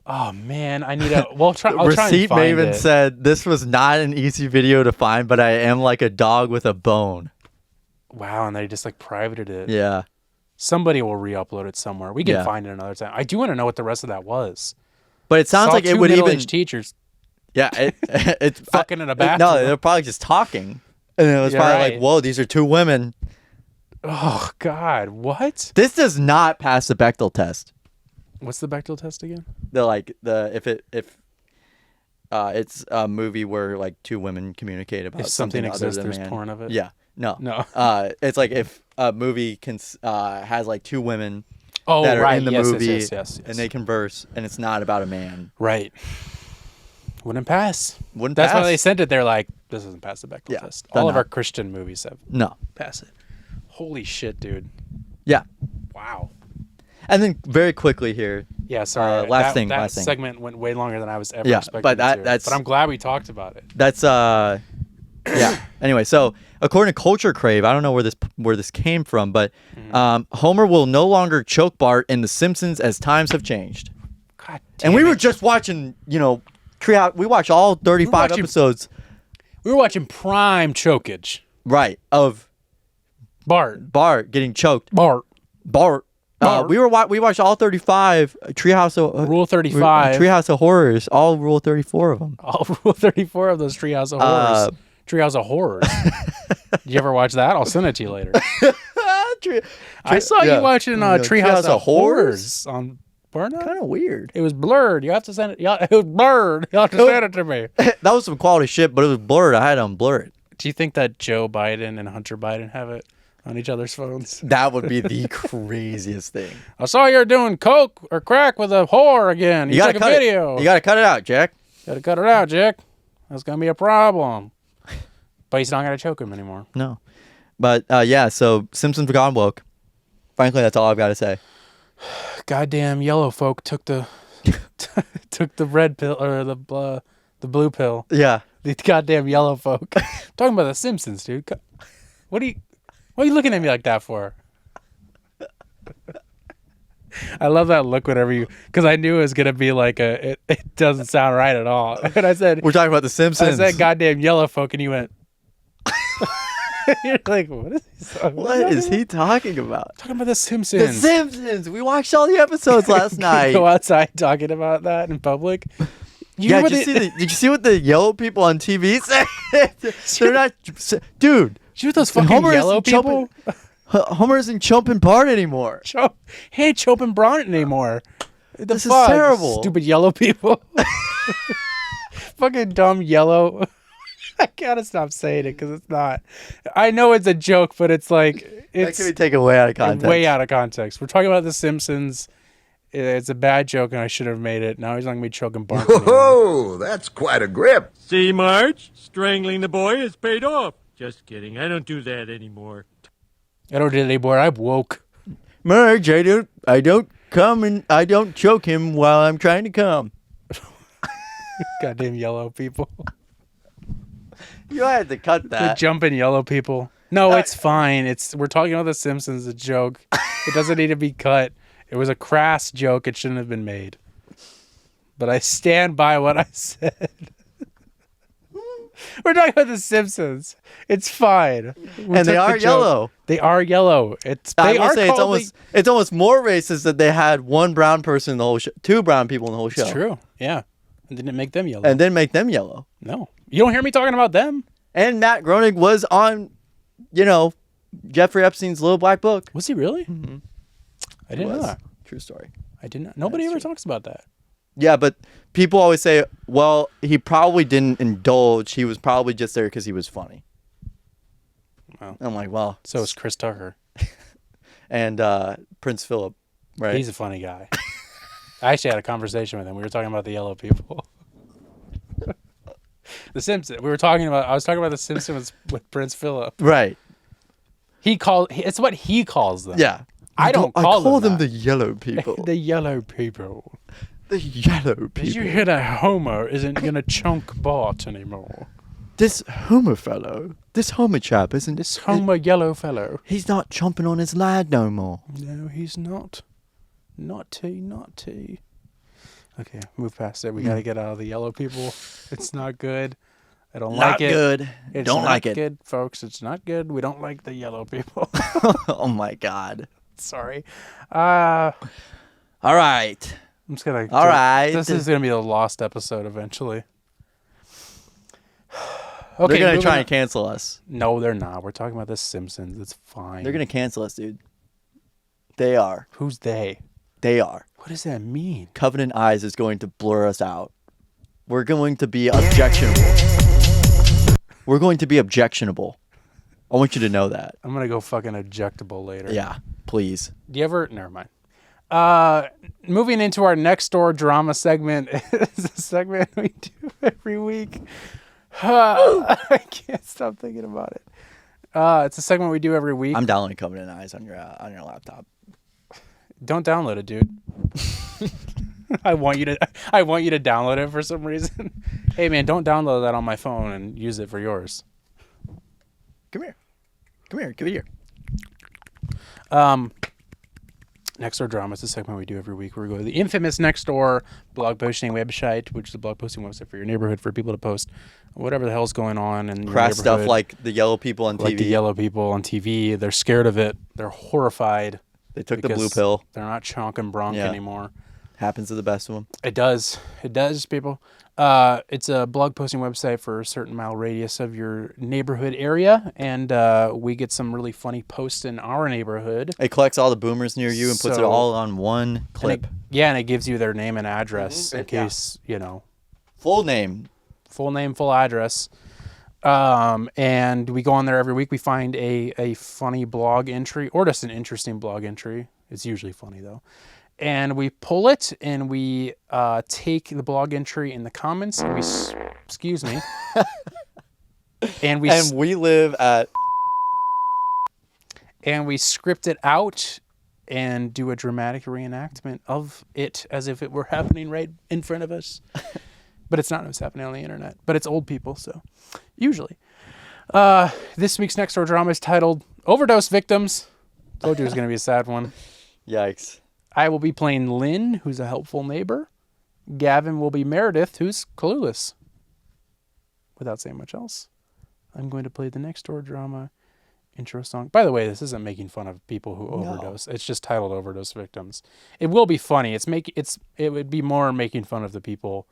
Oh, man. I need a... Well, I'll try and Receipt find Maven it. said this was not an easy video to find, but I am like a dog with a bone. Wow, and they just like privated it. Yeah. Somebody will re-upload it somewhere. We can Yeah. find it another time. I do want to know what the rest of that was. But it sounds Saw like it two would even. middle-aged teachers. Yeah. It's Fucking in a No, bathroom. they're probably just talking. And it was You're probably right. like, whoa, these are two women. Oh God, what? This does not pass the Bechdel test. What's the Bechdel test again? If it's a movie where like two women communicate about If something other exists, than there's man. porn of it. Yeah, no. It's like if a movie has like two women Oh, that are right. in the yes, movie yes. and they converse, and it's not about a man. Right. Wouldn't pass. Wouldn't That's pass. why they sent it. They're like, this doesn't pass the Bechdel test. they're All of not. our Christian movies have No. passed it. Holy shit, dude. Yeah. Wow. And then very quickly here. Yeah, sorry. last thing. That segment went way longer than I was ever Yeah, expecting. but it to. that's- But I'm glad we talked about it. That's yeah. Anyway, so according to Culture Crave, I don't know where this came from, but Homer will no longer choke Bart in The Simpsons as times have changed. God damn And we it. were just watching, Treehouse. We watched all 35 watching- episodes, We were watching prime chokage. right, of Bart. Bart getting choked. Bart. Bart. Bart. We watched all 35 Treehouse of Rule 35. Treehouse of Horrors, all Rule 34 of them. All Rule 34 of those Treehouse of Horrors. Treehouse of Horrors. Did you ever watch that? I'll send it to you later. I saw you watching Treehouse of Horrors on Pornhub. Kind of weird. It was blurred. You have to send it. It was blurred. You have to send it to me. That was some quality shit, but it was blurred. I had to unblur it. Do you think that Joe Biden and Hunter Biden have it on each other's phones? That would be the craziest thing. I saw you're doing coke or crack with a whore again. You gotta took a cut video. it. You gotta cut it out, Jack. Gotta cut it out, Jack. That's gonna be a problem. But he's not gonna choke him anymore. No. But yeah, so Simpsons have gone woke. Frankly, that's all I've got to say. Goddamn yellow folk took the took the red pill or the blue pill. Yeah. The goddamn yellow folk. Talking about the Simpsons, dude. What are you looking at me like that for? I love that look whenever because I knew it was gonna be like it doesn't sound right at all. And I said We're talking about the Simpsons. I said goddamn yellow folk, and you went. You're like, what is he talking about? What is he talking about? Talking about the Simpsons. The Simpsons. We watched all the episodes last night. Go outside talking about that in public. Yeah, did you see what the yellow people on TV say? They're not, dude. You know those fucking Homer yellow isn't people? Homer isn't chomping Bart anymore. He ain't chopping Braun anymore. This is terrible. Stupid yellow people. Fucking dumb yellow. I gotta stop saying it because it's not. I know it's a joke, but it's like That can be taken way out of context. Way out of context. We're talking about The Simpsons. It's a bad joke, and I should have made it. Now he's not gonna be choking Bart. Whoa, that's quite a grip. See, Marge? Strangling the boy has paid off. Just kidding. I don't do that anymore. I don't do it anymore. I'm woke. Marge, I don't come and I don't choke him while I'm trying to come. Goddamn yellow people. You had to cut The that. jumping yellow people. No, it's fine. We're talking about The Simpsons. A joke. It doesn't need to be cut. It was a crass joke. It shouldn't have been made. But I stand by what I said. We're talking about The Simpsons. It's fine. And they are yellow. They are yellow. I will say it's almost more racist that they had one brown person in the whole show, two brown people in the whole show. It's true. Yeah. And didn't make them yellow. And then make them yellow. No. You don't hear me talking about them. And Matt Groening was on, Jeffrey Epstein's Little Black Book. Was he really? Mm-hmm. I didn't know that. True story. I didn't. Nobody ever talks about that. Yeah, but people always say, well, he probably didn't indulge. He was probably just there because he was funny. Wow. I'm like, well. So is Chris Tucker. And Prince Philip, right? He's a funny guy. I actually had a conversation with him. We were talking about the yellow people. The Simpsons. I was talking about The Simpsons with Prince Philip. Right. It's what he calls them. Yeah. I call them that. the yellow people. The yellow people. The yellow people. Did you hear that Homer isn't going to chunk Bart anymore? This Homer fellow, this Homer chap, isn't This Homer yellow fellow. He's not chomping on his lad no more. No, he's not. Not tea. Okay, move past it. We got to get out of the yellow people. It's not good. I don't like it. Not good. It's don't not like it. good, folks. It's not good. We don't like the yellow people. Oh my God. Sorry. All right. I'm just gonna. All right. This is gonna be the lost episode eventually. They're going to moving try on. and cancel us. No, they're not. We're talking about the Simpsons. It's fine. They're going to cancel us, dude. They are. Who's they? They are. What does that mean? Covenant Eyes is going to blur us out. We're going to be objectionable. We're going to be objectionable. I want you to know that. I'm gonna go fucking ejectable later. Yeah, please. Do you ever? Never mind. Moving into our Nextdoor Drama segment is a segment we do every week. I can't stop thinking about it. It's a segment we do every week. I'm downloading Covenant Eyes on your laptop. Don't download it, dude. I want you to download it for some reason. Hey man, don't download that on my phone and use it for yours. Come here. Give it here. Nextdoor Drama is a segment we do every week where we go to the infamous Nextdoor blog posting website, which is a blog posting website for your neighborhood for people to post whatever the hell's going on in your Crass stuff neighborhood. like the yellow people on TV. Like the yellow people on TV. They're scared of it. They're horrified. They took the blue because pill. They're not chonk and bronk Yeah. anymore. Happens to the best of them. It does, people. It's a blog posting website for a certain mile radius of your neighborhood area, and we get some really funny posts in our neighborhood. It collects all the boomers near you and puts it So- all on one clip. And it gives you their name and address in Yeah. case, Full name. full name, full address. And we go on there every week. We find a funny blog entry or just an interesting blog entry. It's usually funny though. And we pull it and we take the blog entry in the comments and excuse me. and we live at and we script it out and do a dramatic reenactment of it as if it were happening right in front of us. But it's not what's happening on the internet. But it's old people, so usually. This week's Nextdoor Drama is titled Overdose Victims. Told you it was going to be a sad one. Yikes. I will be playing Lynn, who's a helpful neighbor. Gavin will be Meredith, who's clueless. Without saying much else, I'm going to play the Nextdoor Drama intro song. By the way, this isn't making fun of people who overdose. It's just titled Overdose Victims. It will be funny. It would be more making fun of the people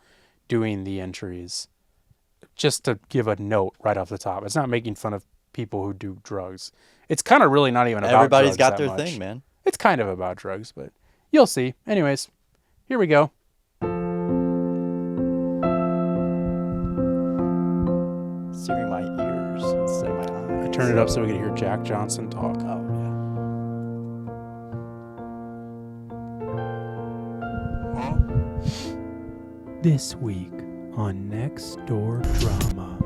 doing the entries. Just to give a note right off the top. It's not making fun of people who do drugs. It's kind of really not even about Everybody's drugs got that their much. thing, man. It's kind of about drugs, but you'll see. Anyways, here we go. Searing my ears instead of my eyes. I turned it up so we could hear Jack Johnson talk. Oh, yeah. This week on Nextdoor Drama.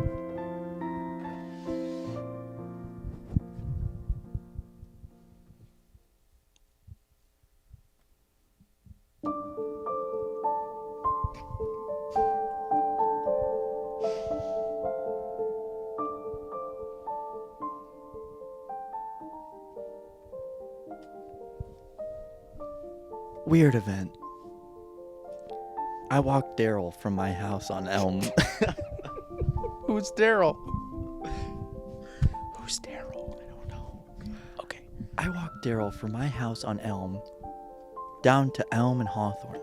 Weird event. I walked Daryl from my house on Elm. Who's Daryl? Who's Daryl? I don't know. Okay. I walked Daryl from my house on Elm down to Elm and Hawthorne.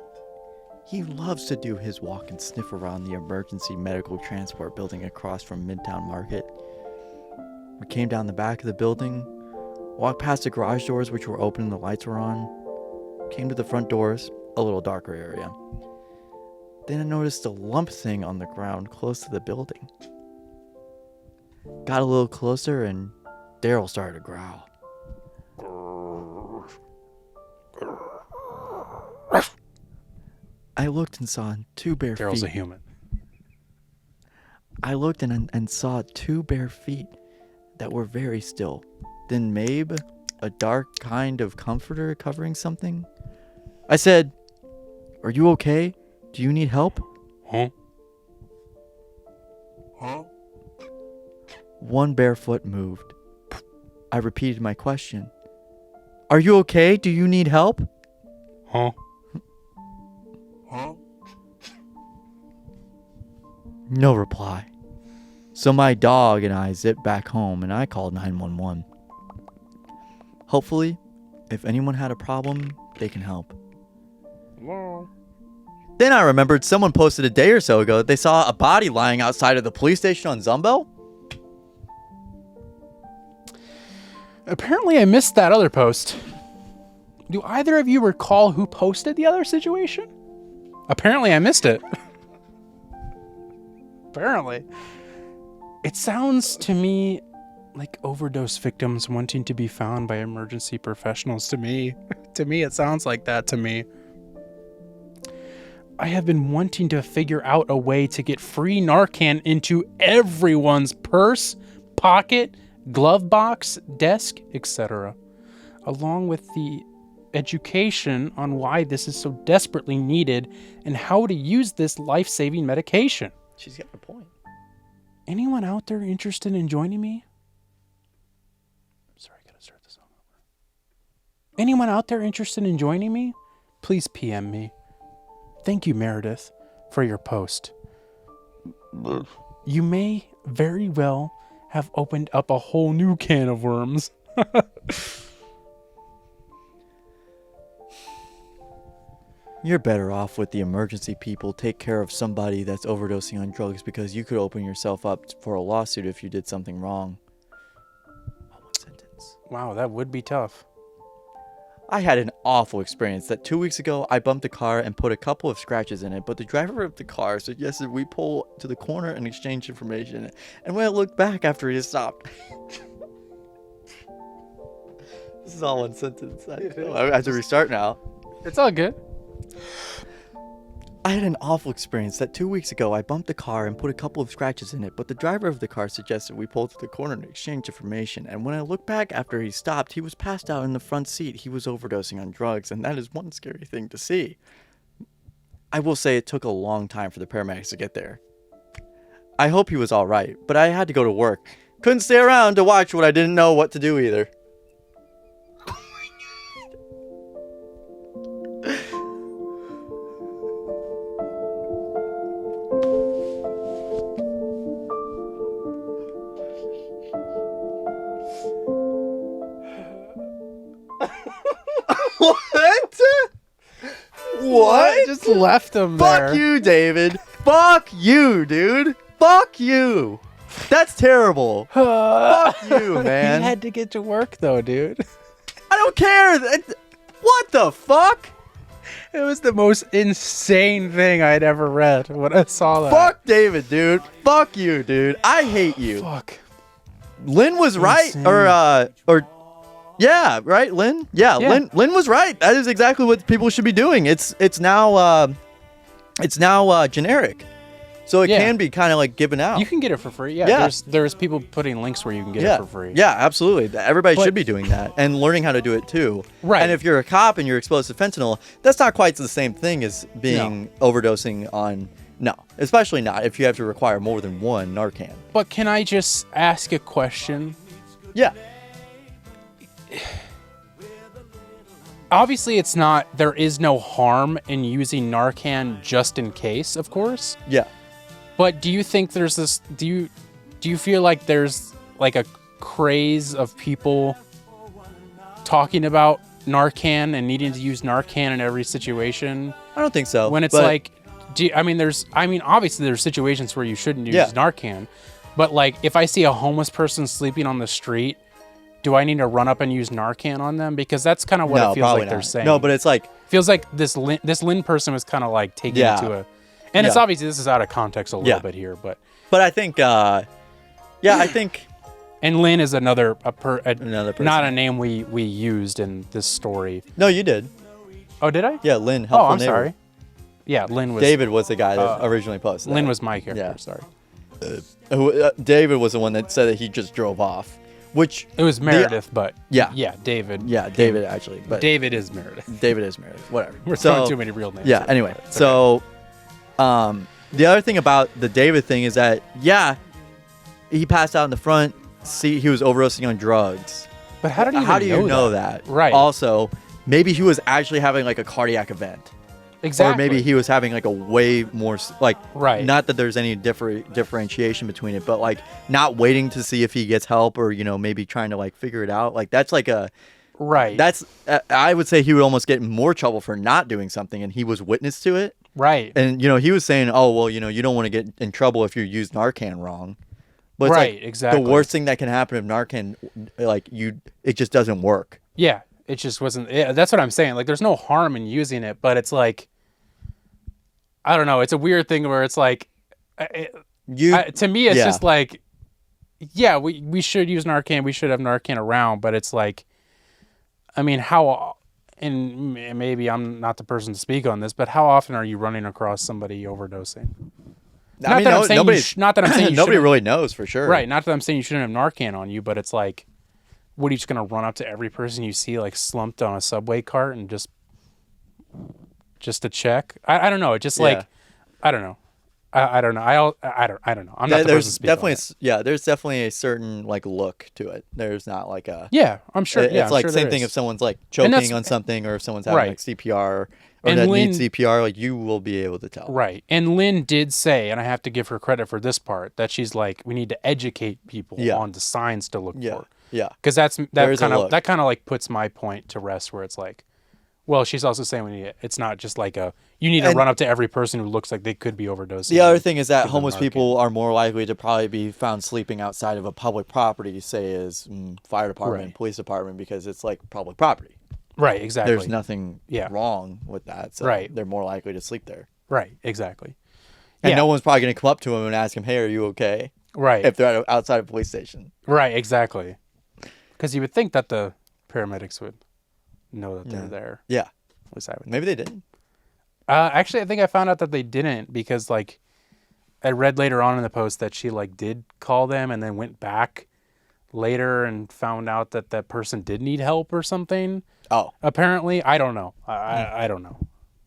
He loves to do his walk and sniff around the emergency medical transport building across from Midtown Market. We came down the back of the building, walked past the garage doors which were open and the lights were on, came to the front doors, a little darker area. Then I noticed a lump thing on the ground close to the building. Got a little closer and Daryl started to growl. I looked and saw two bare Daryl's feet. a human. I looked and saw two bare feet that were very still. Then maybe a dark kind of comforter covering something. I said, "Are you okay? Do you need help?" Huh? One bare foot moved. I repeated my question. "Are you okay? Do you need help?" Huh? No reply. So my dog and I zipped back home and I called 911. Hopefully, if anyone had a problem, they can help. Then I remembered someone posted a day or so ago that they saw a body lying outside of the police station on Zumbo. Apparently, I missed that other post. Do either of you recall who posted the other situation? Apparently, I missed it. Apparently. It sounds to me like overdose victims wanting to be found by emergency professionals to me. To me, it sounds like that to me. I have been wanting to figure out a way to get free Narcan into everyone's purse, pocket, glove box, desk, etc., along with the education on why this is so desperately needed and how to use this life-saving medication. She's got a point. Anyone out there interested in joining me? Sorry, I gotta start this all over. Anyone out there interested in joining me? Please PM me. Thank you, Meredith, for your post. You may very well have opened up a whole new can of worms. You're better off with the emergency people take care of somebody that's overdosing on drugs, because you could open yourself up for a lawsuit if you did something wrong. All one sentence. Wow, that would be tough. I had an awful experience that 2 weeks ago I bumped a car and put a couple of scratches in it, but the driver of the car suggested we pull to the corner and exchange information. And when I looked back after he stopped... This is all one sentence. I have to restart now. It's all good. I had an awful experience that 2 weeks ago I bumped the car and put a couple of scratches in it, but the driver of the car suggested we pull to the corner and exchange information. And when I looked back after he stopped, he was passed out in the front seat. He was overdosing on drugs, and that is one scary thing to see. I will say it took a long time for the paramedics to get there. I hope he was all right, but I had to go to work. Couldn't stay around to watch what I didn't know what to do either. What? What? I just left him there. Fuck you, David. Fuck you, dude. Fuck you. That's terrible. Fuck you, man. He had to get to work, though, dude. I don't care. What the fuck? It was the most insane thing I'd ever read when I saw that. Fuck David, dude. Fuck you, dude. I hate you. Fuck. Lynn was right. Or yeah, right, Lynn? Yeah. Lynn was right. That is exactly what people should be doing. It's now generic. So it can be kind of like given out. You can get it for free. Yeah. There's people putting links where you can get it for free. Yeah, absolutely. Everybody should be doing that and learning how to do it too. Right. And if you're a cop and you're exposed to fentanyl, that's not quite the same thing as being overdosing on. No, especially not if you have to require more than one Narcan. But can I just ask a question? Yeah. Obviously, there is no harm in using Narcan just in case, of course. Yeah. But do you think there's this, do you feel like there's like a craze of people talking about Narcan and needing to use Narcan in every situation? I don't think so. When it's like, obviously there's situations where you shouldn't use Narcan, but like if I see a homeless person sleeping on the street, do I need to run up and use Narcan on them? Because that's kind of what it feels like they're saying. No, but it's like... Feels like this Lynn person was kind of like taken into a... And it's obviously, this is out of context a little bit here, but... But I think... I think... And Lynn is another person. Not a name we used in this story. No, you did. Oh, did I? Yeah, Lynn. Oh, I'm sorry. Yeah, Lynn was... David was the guy that originally posted Lynn that. was my character, sorry. David was the one that said that he just drove off. Which it was Meredith, but yeah, David. Yeah, David actually. But David is Meredith. David is Meredith. Whatever. We're throwing too many real names. Yeah. Anyway, so the other thing about the David thing is that he passed out in the front seat. He was overdosing on drugs. But how do you know that? Right. Also, maybe he was actually having like a cardiac event. Exactly. Or maybe he was having like a way more like not that there's any differentiation between it, but like not waiting to see if he gets help or maybe trying to like figure it out. Like that's like a That's I would say he would almost get in more trouble for not doing something, and he was witness to it. Right. And he was saying, oh well, you don't want to get in trouble if you use Narcan wrong. But it's Right, like, exactly. the worst thing that can happen if Narcan, it just doesn't work. Yeah, it just wasn't. Yeah, that's what I'm saying. Like, there's no harm in using it, but it's like, I don't know. It's a weird thing where it's like, to me, it's just like, yeah, we should use Narcan. We should have Narcan around, but it's like, I mean, and maybe I'm not the person to speak on this, but how often are you running across somebody overdosing? Not that I'm saying nobody really knows for sure. Right. Not that I'm saying you shouldn't have Narcan on you, but it's like, what are you just gonna run up to every person you see like slumped on a subway cart and just to check? I don't know. It just like, I don't know. I don't know. I don't know. I'm not the person to speak on it. There's definitely a certain like look to it. There's not like a I'm sure. It's I'm like sure same thing if someone's like choking on something or if someone's having like CPR or that needs CPR, like you will be able to tell. Right. And Lynn did say, and I have to give her credit for this part, that she's like, we need to educate people on the signs to look for. Yeah. Because that kind of like puts my point to rest, where it's like, well, she's also saying it's not just like you need to run up to every person who looks like they could be overdosing. The other thing is that homeless people are more likely to probably be found sleeping outside of a public property, say as fire department, police department, because it's like public property. Right, exactly. There's nothing wrong with that, so they're more likely to sleep there. Right, exactly. And no one's probably going to come up to them and ask them, hey, are you okay? Right. If they're outside a police station. Right, exactly. Because you would think that the paramedics would know that they're there. Yeah. At least I would. Maybe they didn't. Actually, I think I found out that they didn't, because like I read later on in the post that she like did call them and then went back later and found out that that person did need help or something. Oh. Apparently, I don't know. I don't know.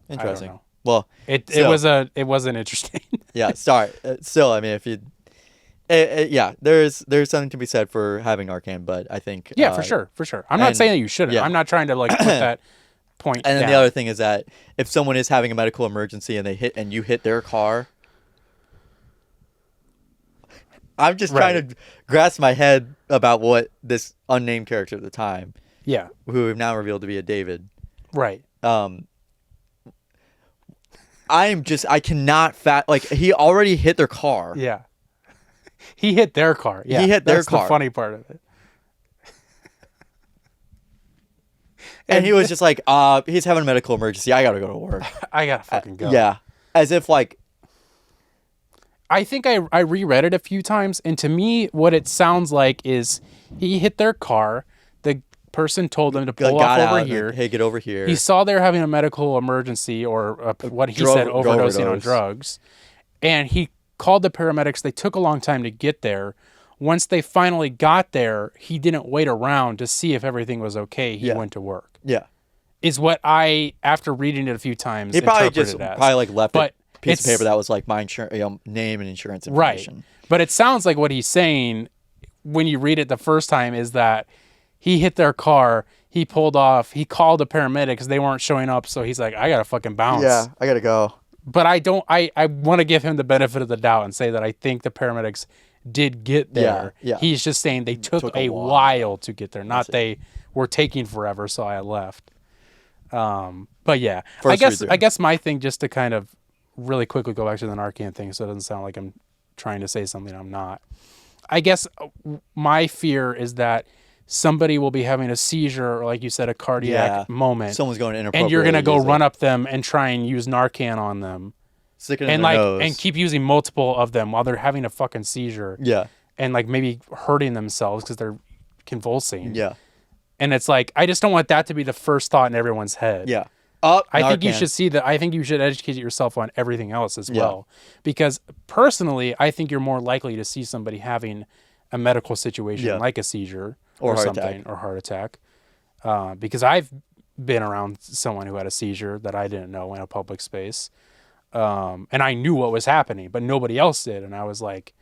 Interesting. I don't know. Well, it wasn't interesting. Yeah. Sorry. Still, I mean, if you. There's something to be said for having Narcan, but I think for sure. I'm not saying that you shouldn't. I'm not trying to like put that point. And then down. the other thing is that if someone is having a medical emergency and you hit their car, I'm just trying to grasp my head about what this unnamed character at the time, who we've now revealed to be a David, right? I cannot like he already hit their car. Yeah. He hit their car. Yeah, he hit their That's car. The funny part of it. And he was just like, he's having a medical emergency. I gotta go to work. I gotta fucking go. Yeah. As if like. I think I reread it a few times, and to me, what it sounds like is he hit their car. The person told him to pull off over here. Hey, get over here. He saw they were having a medical emergency or what he said, overdosing on drugs. And he called the paramedics. They took a long time to get there. Once they finally got there, he didn't wait around to see if everything was okay. He went to work. Yeah. Is what I, after reading it a few times, he probably just left a piece of paper that was like my insurance, name and insurance information. Right. But it sounds like what he's saying when you read it the first time is that he hit their car, he pulled off, he called the paramedics, they weren't showing up, so he's like, I gotta fucking bounce. Yeah, I gotta go. But I want to give him the benefit of the doubt and say that I think the paramedics did get there. Yeah. He's just saying they took a while to get there, not they were taking forever, so I left. But yeah, I guess my thing, just to kind of really quickly go back to the Narcan thing, so it doesn't sound like I'm trying to say something I'm not. I guess my fear is that somebody will be having a seizure, or like you said, a cardiac moment. Someone's going inappropriate, and you're gonna go run up them and try and use Narcan on them, stick it in their nose, and keep using multiple of them while they're having a fucking seizure. Yeah, and like maybe hurting themselves because they're convulsing. Yeah, and it's like I just don't want that to be the first thought in everyone's head. Yeah. I think you should see that. I think you should educate yourself on everything else as well, because personally, I think you're more likely to see somebody having a medical situation like a seizure or something or heart attack, because I've been around someone who had a seizure that I didn't know in a public space, and I knew what was happening, but nobody else did, and I was like,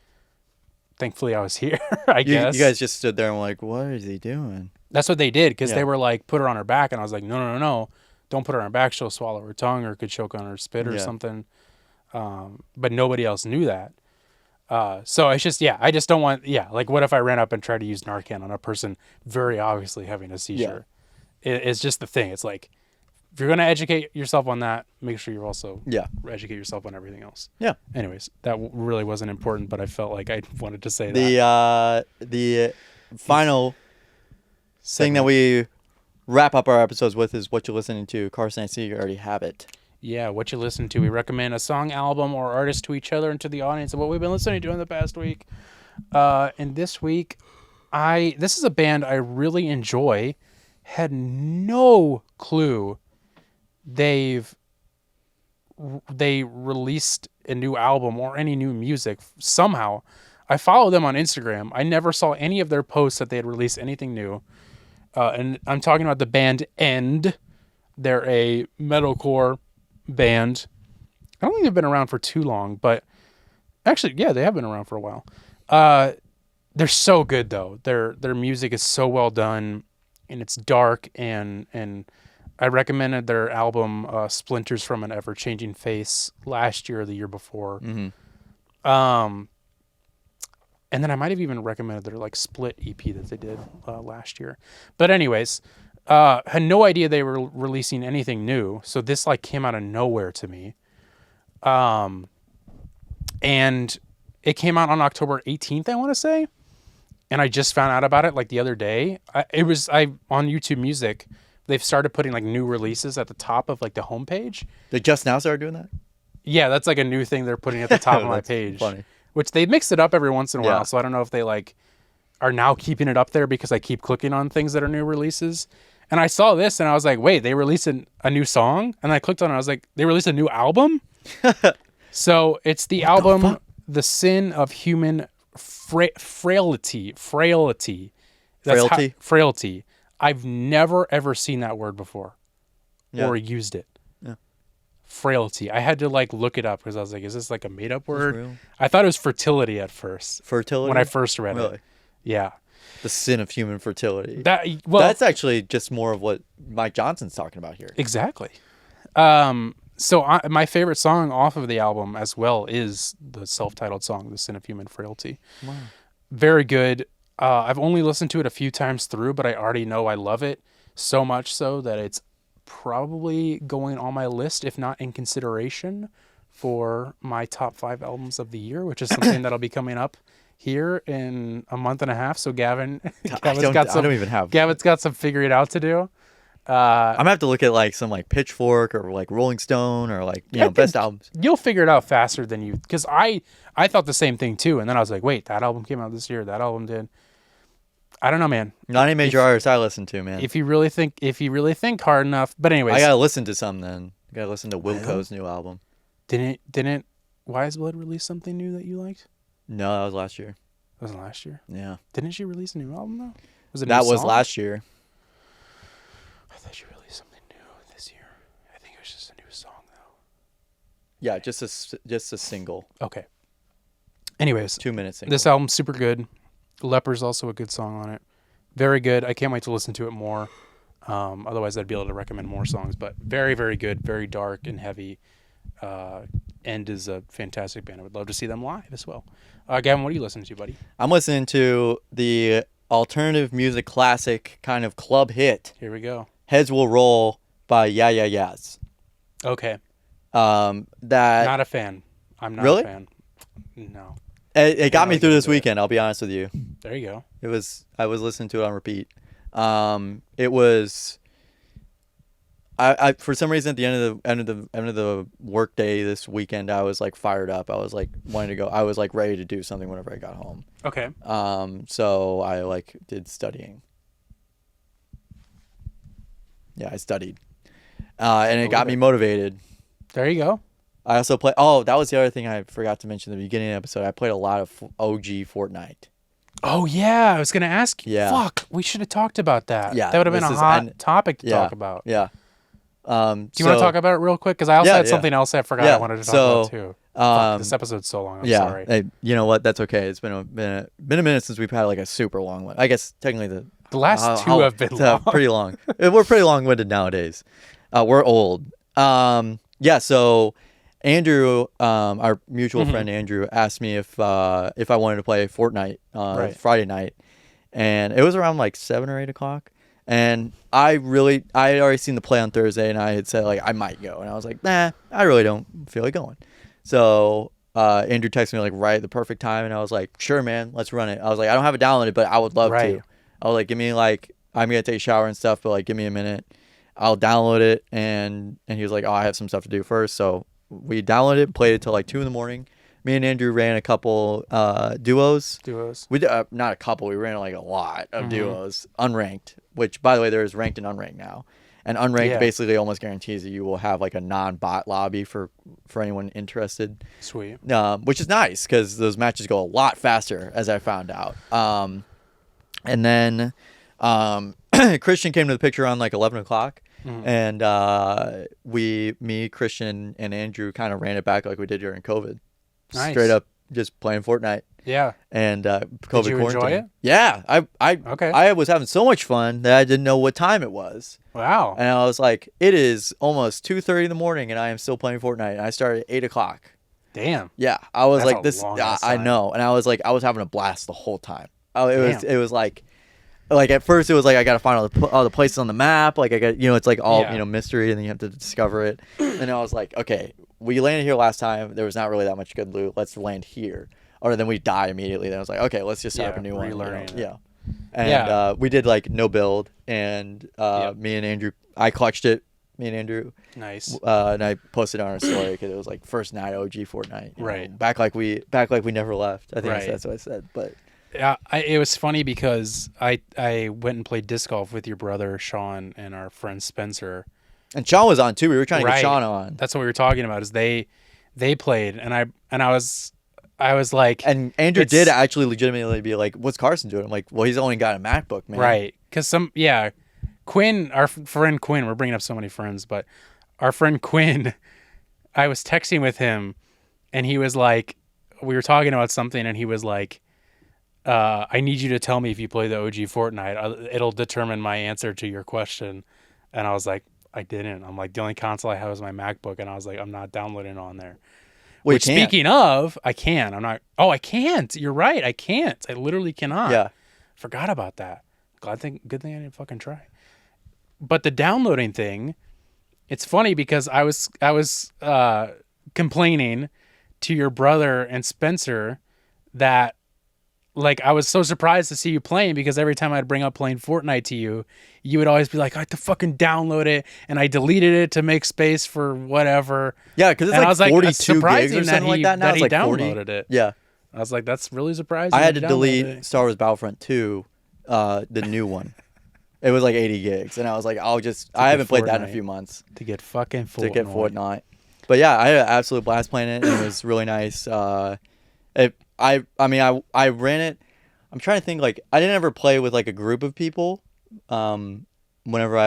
thankfully I was here. I guess you guys just stood there and were like, what is he doing? That's what they did, because they were like, put her on her back, and I was like, no. Don't put her on her back. She'll swallow her tongue or could choke on her spit or something. But nobody else knew that. So it's just, I just don't want, like what if I ran up and tried to use Narcan on a person very obviously having a seizure? It's just the thing. It's like, if you're gonna educate yourself on that, make sure you also Yeah. educate yourself on everything else. Yeah. Anyways, that really wasn't important, but I felt like I wanted to say that. The final thing that Segment. we wrap up our episodes with is what you're listening to. Carson, I see you already have it. Yeah, what you listen to. We recommend a song, album, or artist to each other and to the audience of what we've been listening to in the past week. And this week, this is a band I really enjoy. Had no clue they released a new album or any new music somehow. I follow them on Instagram. I never saw any of their posts that they had released anything new. And I'm talking about the band End. They're a metalcore band. I don't think they've been around for too long, but actually, yeah, they have been around for a while. They're so good though. Their music is so well done, and it's dark, and I recommended their album Splinters from an Ever-Changing Face last year or the year before. Mm-hmm. And then I might have even recommended their like split EP that they did last year. But anyways, had no idea they were releasing anything new. So this like came out of nowhere to me. And it came out on October 18th, I want to say. And I just found out about it like the other day. On YouTube Music, they've started putting like new releases at the top of like the homepage. They just now started doing that? Yeah, that's like a new thing they're putting at the top of my That's page. funny. Which they mix it up every once in a while. Yeah. So I don't know if they like are now keeping it up there because I keep clicking on things that are new releases. And I saw this and I was like, wait, they released a new song? And I clicked on it. I was like, they released a new album? So it's the album, The Sin of Human Frailty. Frailty. Frailty? Frailty. I've never, ever seen that word before or used it. Yeah. Frailty. I had to like look it up because I was like, is this like a made up word? real? I thought it was fertility at first. Fertility? When I first read Really? it. Yeah. The sin of human fertility. That's That's actually just more of what Mike Johnson's talking about here. exactly. So my favorite song off of the album as well is the self-titled song, The Sin of Human Frailty. Wow. Very good. I've only listened to it a few times through, but I already know I love it so much so that it's probably going on my list, if not in consideration, for my top 5 albums of the year, which is something that'll be coming up here in a month and a half. So Gavin's got some figuring it out to do. I'm gonna have to look at like some like Pitchfork or like Rolling Stone or like best albums. You'll figure it out faster than you, because I thought the same thing too, and then I was like, wait, that album came out this year. That album did. I don't know, man. Not any major artists I listen to, man. If you really think hard enough, but anyways, I gotta listen to some then. I gotta listen to Wilco's new album. Didn't Wise Blood release something new that you liked? No, that was last year. It wasn't last year. Yeah. Didn't she release a new album though? Was it That was last year. I thought she released something new this year. I think it was just a new song though. Yeah, just a single. Okay. Anyways, 2-minute single. this album's super good. Leper's also a good song on it. Very good. I can't wait to listen to it more. Otherwise, I'd be able to recommend more songs. But very, very good. Very dark and heavy. End is a fantastic band. I would love to see them live as well. Gavin, what are you listening to, buddy? I'm listening to the alternative music classic kind of club hit. Here we go. Heads Will Roll by Yeah Yeah Yeahs. Okay. That Not a fan. I'm not Really? a fan. No. It got me through this into it. weekend. I'll be honest with you. There you go. I was listening to it on repeat. It was. I for some reason at the end of the work day this weekend, I was like fired up. I was like wanting to go. I was like ready to do something whenever I got home. Okay. So I like did studying. Yeah, I studied, and it got me motivated. There you go. I also play. Oh, that was the other thing I forgot to mention at the beginning of the episode. I played a lot of OG Fortnite. Oh yeah, I was gonna ask you. Yeah. Fuck, we should have talked about that. Yeah, that would have been this a is- hot and- topic to Yeah, talk about. Yeah. Do you want to talk about it real quick? Because I also had something else I forgot I wanted to talk about too. Fuck, this episode's so long. I'm sorry. Hey, you know what? That's okay. It's been a minute since we've had like a super long one. I guess technically the last two have been long. pretty long. We're pretty long-winded nowadays. We're old. Yeah. So Andrew, our mutual friend Andrew, asked me if I wanted to play Fortnite Friday night, and it was around like 7 or 8 o'clock. And I had already seen the play on Thursday, and I had said like I might go, and I was like, nah, I really don't feel like going. So Andrew texted me like right at the perfect time, and I was like, sure, man, let's run it. I was like, I don't have it downloaded, but I would love to. I was like, give me like, I'm gonna take a shower and stuff, but like give me a minute, I'll download it. And he was like, oh, I have some stuff to do first. So we downloaded it, played it till like 2 a.m. Me and Andrew ran a couple duos. We did, not a couple. We ran like a lot of duos, unranked. Which, by the way, there is ranked and unranked now. And unranked basically almost guarantees that you will have like a non-bot lobby for anyone interested. Sweet. Which is nice because those matches go a lot faster, as I found out. And then Christian came to the picture on like 11 o'clock. And me, Christian, and Andrew kind of ran it back like we did during COVID. Nice. Straight up just playing Fortnite. Yeah. And COVID Did you quarantine. enjoy it? Yeah. I was having so much fun that I didn't know what time it was. Wow. And I was like, it is almost 2:30 in the morning and I am still playing Fortnite. And I started at 8 o'clock. Damn. Yeah. I was That's like, a this, long-ass I time. know. And I was like, I was having a blast the whole time. It was like at first it was like, I got to find all the places on the map. Like I got, it's like all, mystery and then you have to discover it. And I was like, okay, we landed here last time. There was not really that much good loot. Let's land here. Or then we die immediately. Then I was like, okay, let's just start up a new one. relearning it. Yeah. And we did like no build. And me and Andrew, I clutched it. Me and Andrew. Nice. And I posted on our story because it was like first night OG Fortnite. Right. Back like we never left. I think that's what I said. But Yeah, it was funny because I went and played disc golf with your brother Sean and our friend Spencer. And Sean was on too. We were trying to get Sean on. That's what we were talking about. Is they played and I was like, and Andrew did actually legitimately be like, "What's Carson doing?" I'm like, "Well, he's only got a MacBook, man." Right? Because Quinn, our friend Quinn. We're bringing up so many friends, but our friend Quinn, I was texting with him, and he was like, we were talking about something, and he was like, I need you to tell me if you play the OG Fortnite. It'll determine my answer to your question. And I was like, I didn't. I'm like, the only console I have is my MacBook. And I was like, I'm not downloading it on there. Well, Which, speaking of, I can. I'm not. Oh, I can't. You're right. I can't. I literally cannot. Yeah. Forgot about that. Good thing I didn't fucking try. But the downloading thing, it's funny because I was complaining to your brother and Spencer that, like, I was so surprised to see you playing because every time I'd bring up playing Fortnite to you, you would always be like, I have to fucking download it, and I deleted it to make space for whatever. Yeah, because it's and like I was 42 gigs or something like that now. That It's he like downloaded 40. it. Yeah. I was like, that's really surprising. I had to download delete it. Star Wars Battlefront 2, the new one. It was like 80 gigs, and I was like, I haven't played that in a few months. To get fucking Fortnite. To get Fortnite. But yeah, I had an absolute blast playing it, and it was really nice. I ran it. I'm trying to think, like, I didn't ever play with like a group of people. Whenever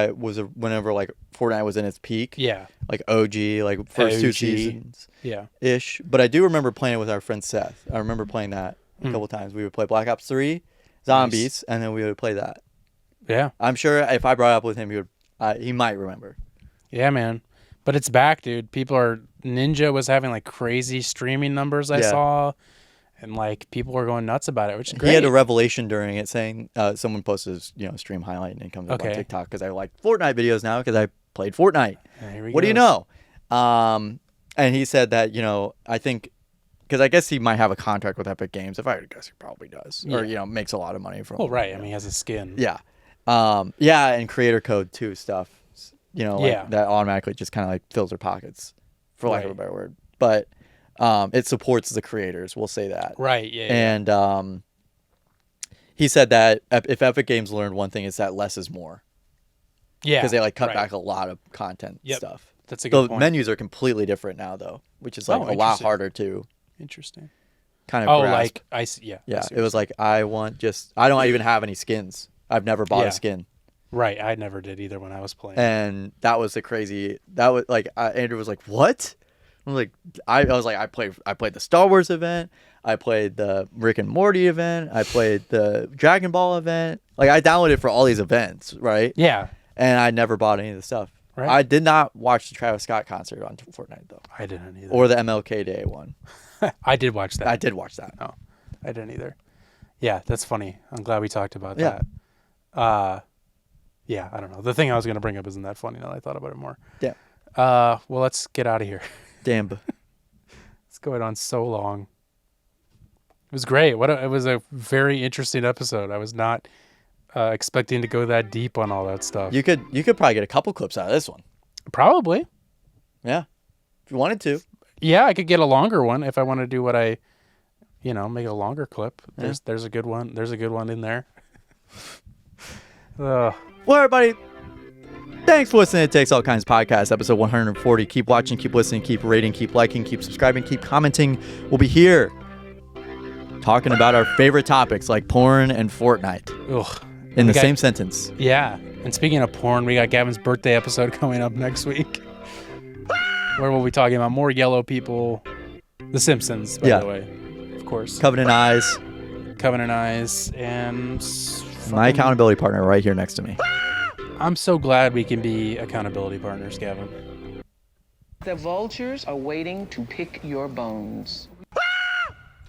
like Fortnite was in its peak. Yeah. Like OG, like first 2 seasons. Yeah. Ish. But I do remember playing it with our friend Seth. I remember playing that a couple times. We would play Black Ops 3, Zombies, and then we would play that. Yeah. I'm sure if I brought it up with him, he might remember. Yeah, man. But it's back, dude. Ninja was having like crazy streaming numbers I saw. And like people were going nuts about it, which is great. He had a revelation during it saying someone posted stream highlight and it comes up on TikTok because I like Fortnite videos now because I played Fortnite. What do you know? And he said that, I think because I guess he might have a contract with Epic Games. If I had to guess, he probably does. Or, makes a lot of money from it. Oh, right. I mean, he has a skin. Yeah. And creator code too stuff. That automatically just kind of like fills their pockets, for lack of a better word. But it supports the creators. We'll say that. Right. Yeah. And he said that if Epic Games learned one thing, it's that less is more. Yeah. Because they like cut back a lot of content stuff. That's a good point. The menus are completely different now, though, which is like a lot harder to. Interesting. Kind of. grasp. Like I see. Yeah. Yeah. It was like I don't even have any skins. I've never bought a skin. Right. I never did either when I was playing. And that was that was like Andrew was like, what? I was like, I played the Star Wars event. I played the Rick and Morty event. I played the Dragon Ball event. Like I downloaded for all these events, right? Yeah. And I never bought any of the stuff. Right. I did not watch the Travis Scott concert on Fortnite though. I didn't either. Or the MLK Day one. I did watch that. I did watch that. No, I didn't either. Yeah, that's funny. I'm glad we talked about that. Yeah, I don't know. The thing I was going to bring up isn't that funny now that I thought about it more. Yeah. Well, let's get out of here. Damn. It's going on so long. It was great. It was a very interesting episode. I was not expecting to go that deep on all that stuff. You could probably get a couple clips out of this one. Probably. Yeah. If you wanted to. Yeah, I could get a longer one if I want to do what I, make a longer clip. There's a good one. There's a good one in there. Well, everybody, thanks for listening to It Takes All Kinds podcast, episode 140. Keep watching, keep listening, keep rating, keep liking, keep subscribing, keep commenting. We'll be here talking about our favorite topics like porn and Fortnite in the same sentence. Yeah. And speaking of porn, we got Gavin's birthday episode coming up next week, where we'll be talking about more yellow people, The Simpsons, by the way, of course. Covenant Eyes, and my accountability partner right here next to me. I'm so glad we can be accountability partners, Gavin. The vultures are waiting to pick your bones.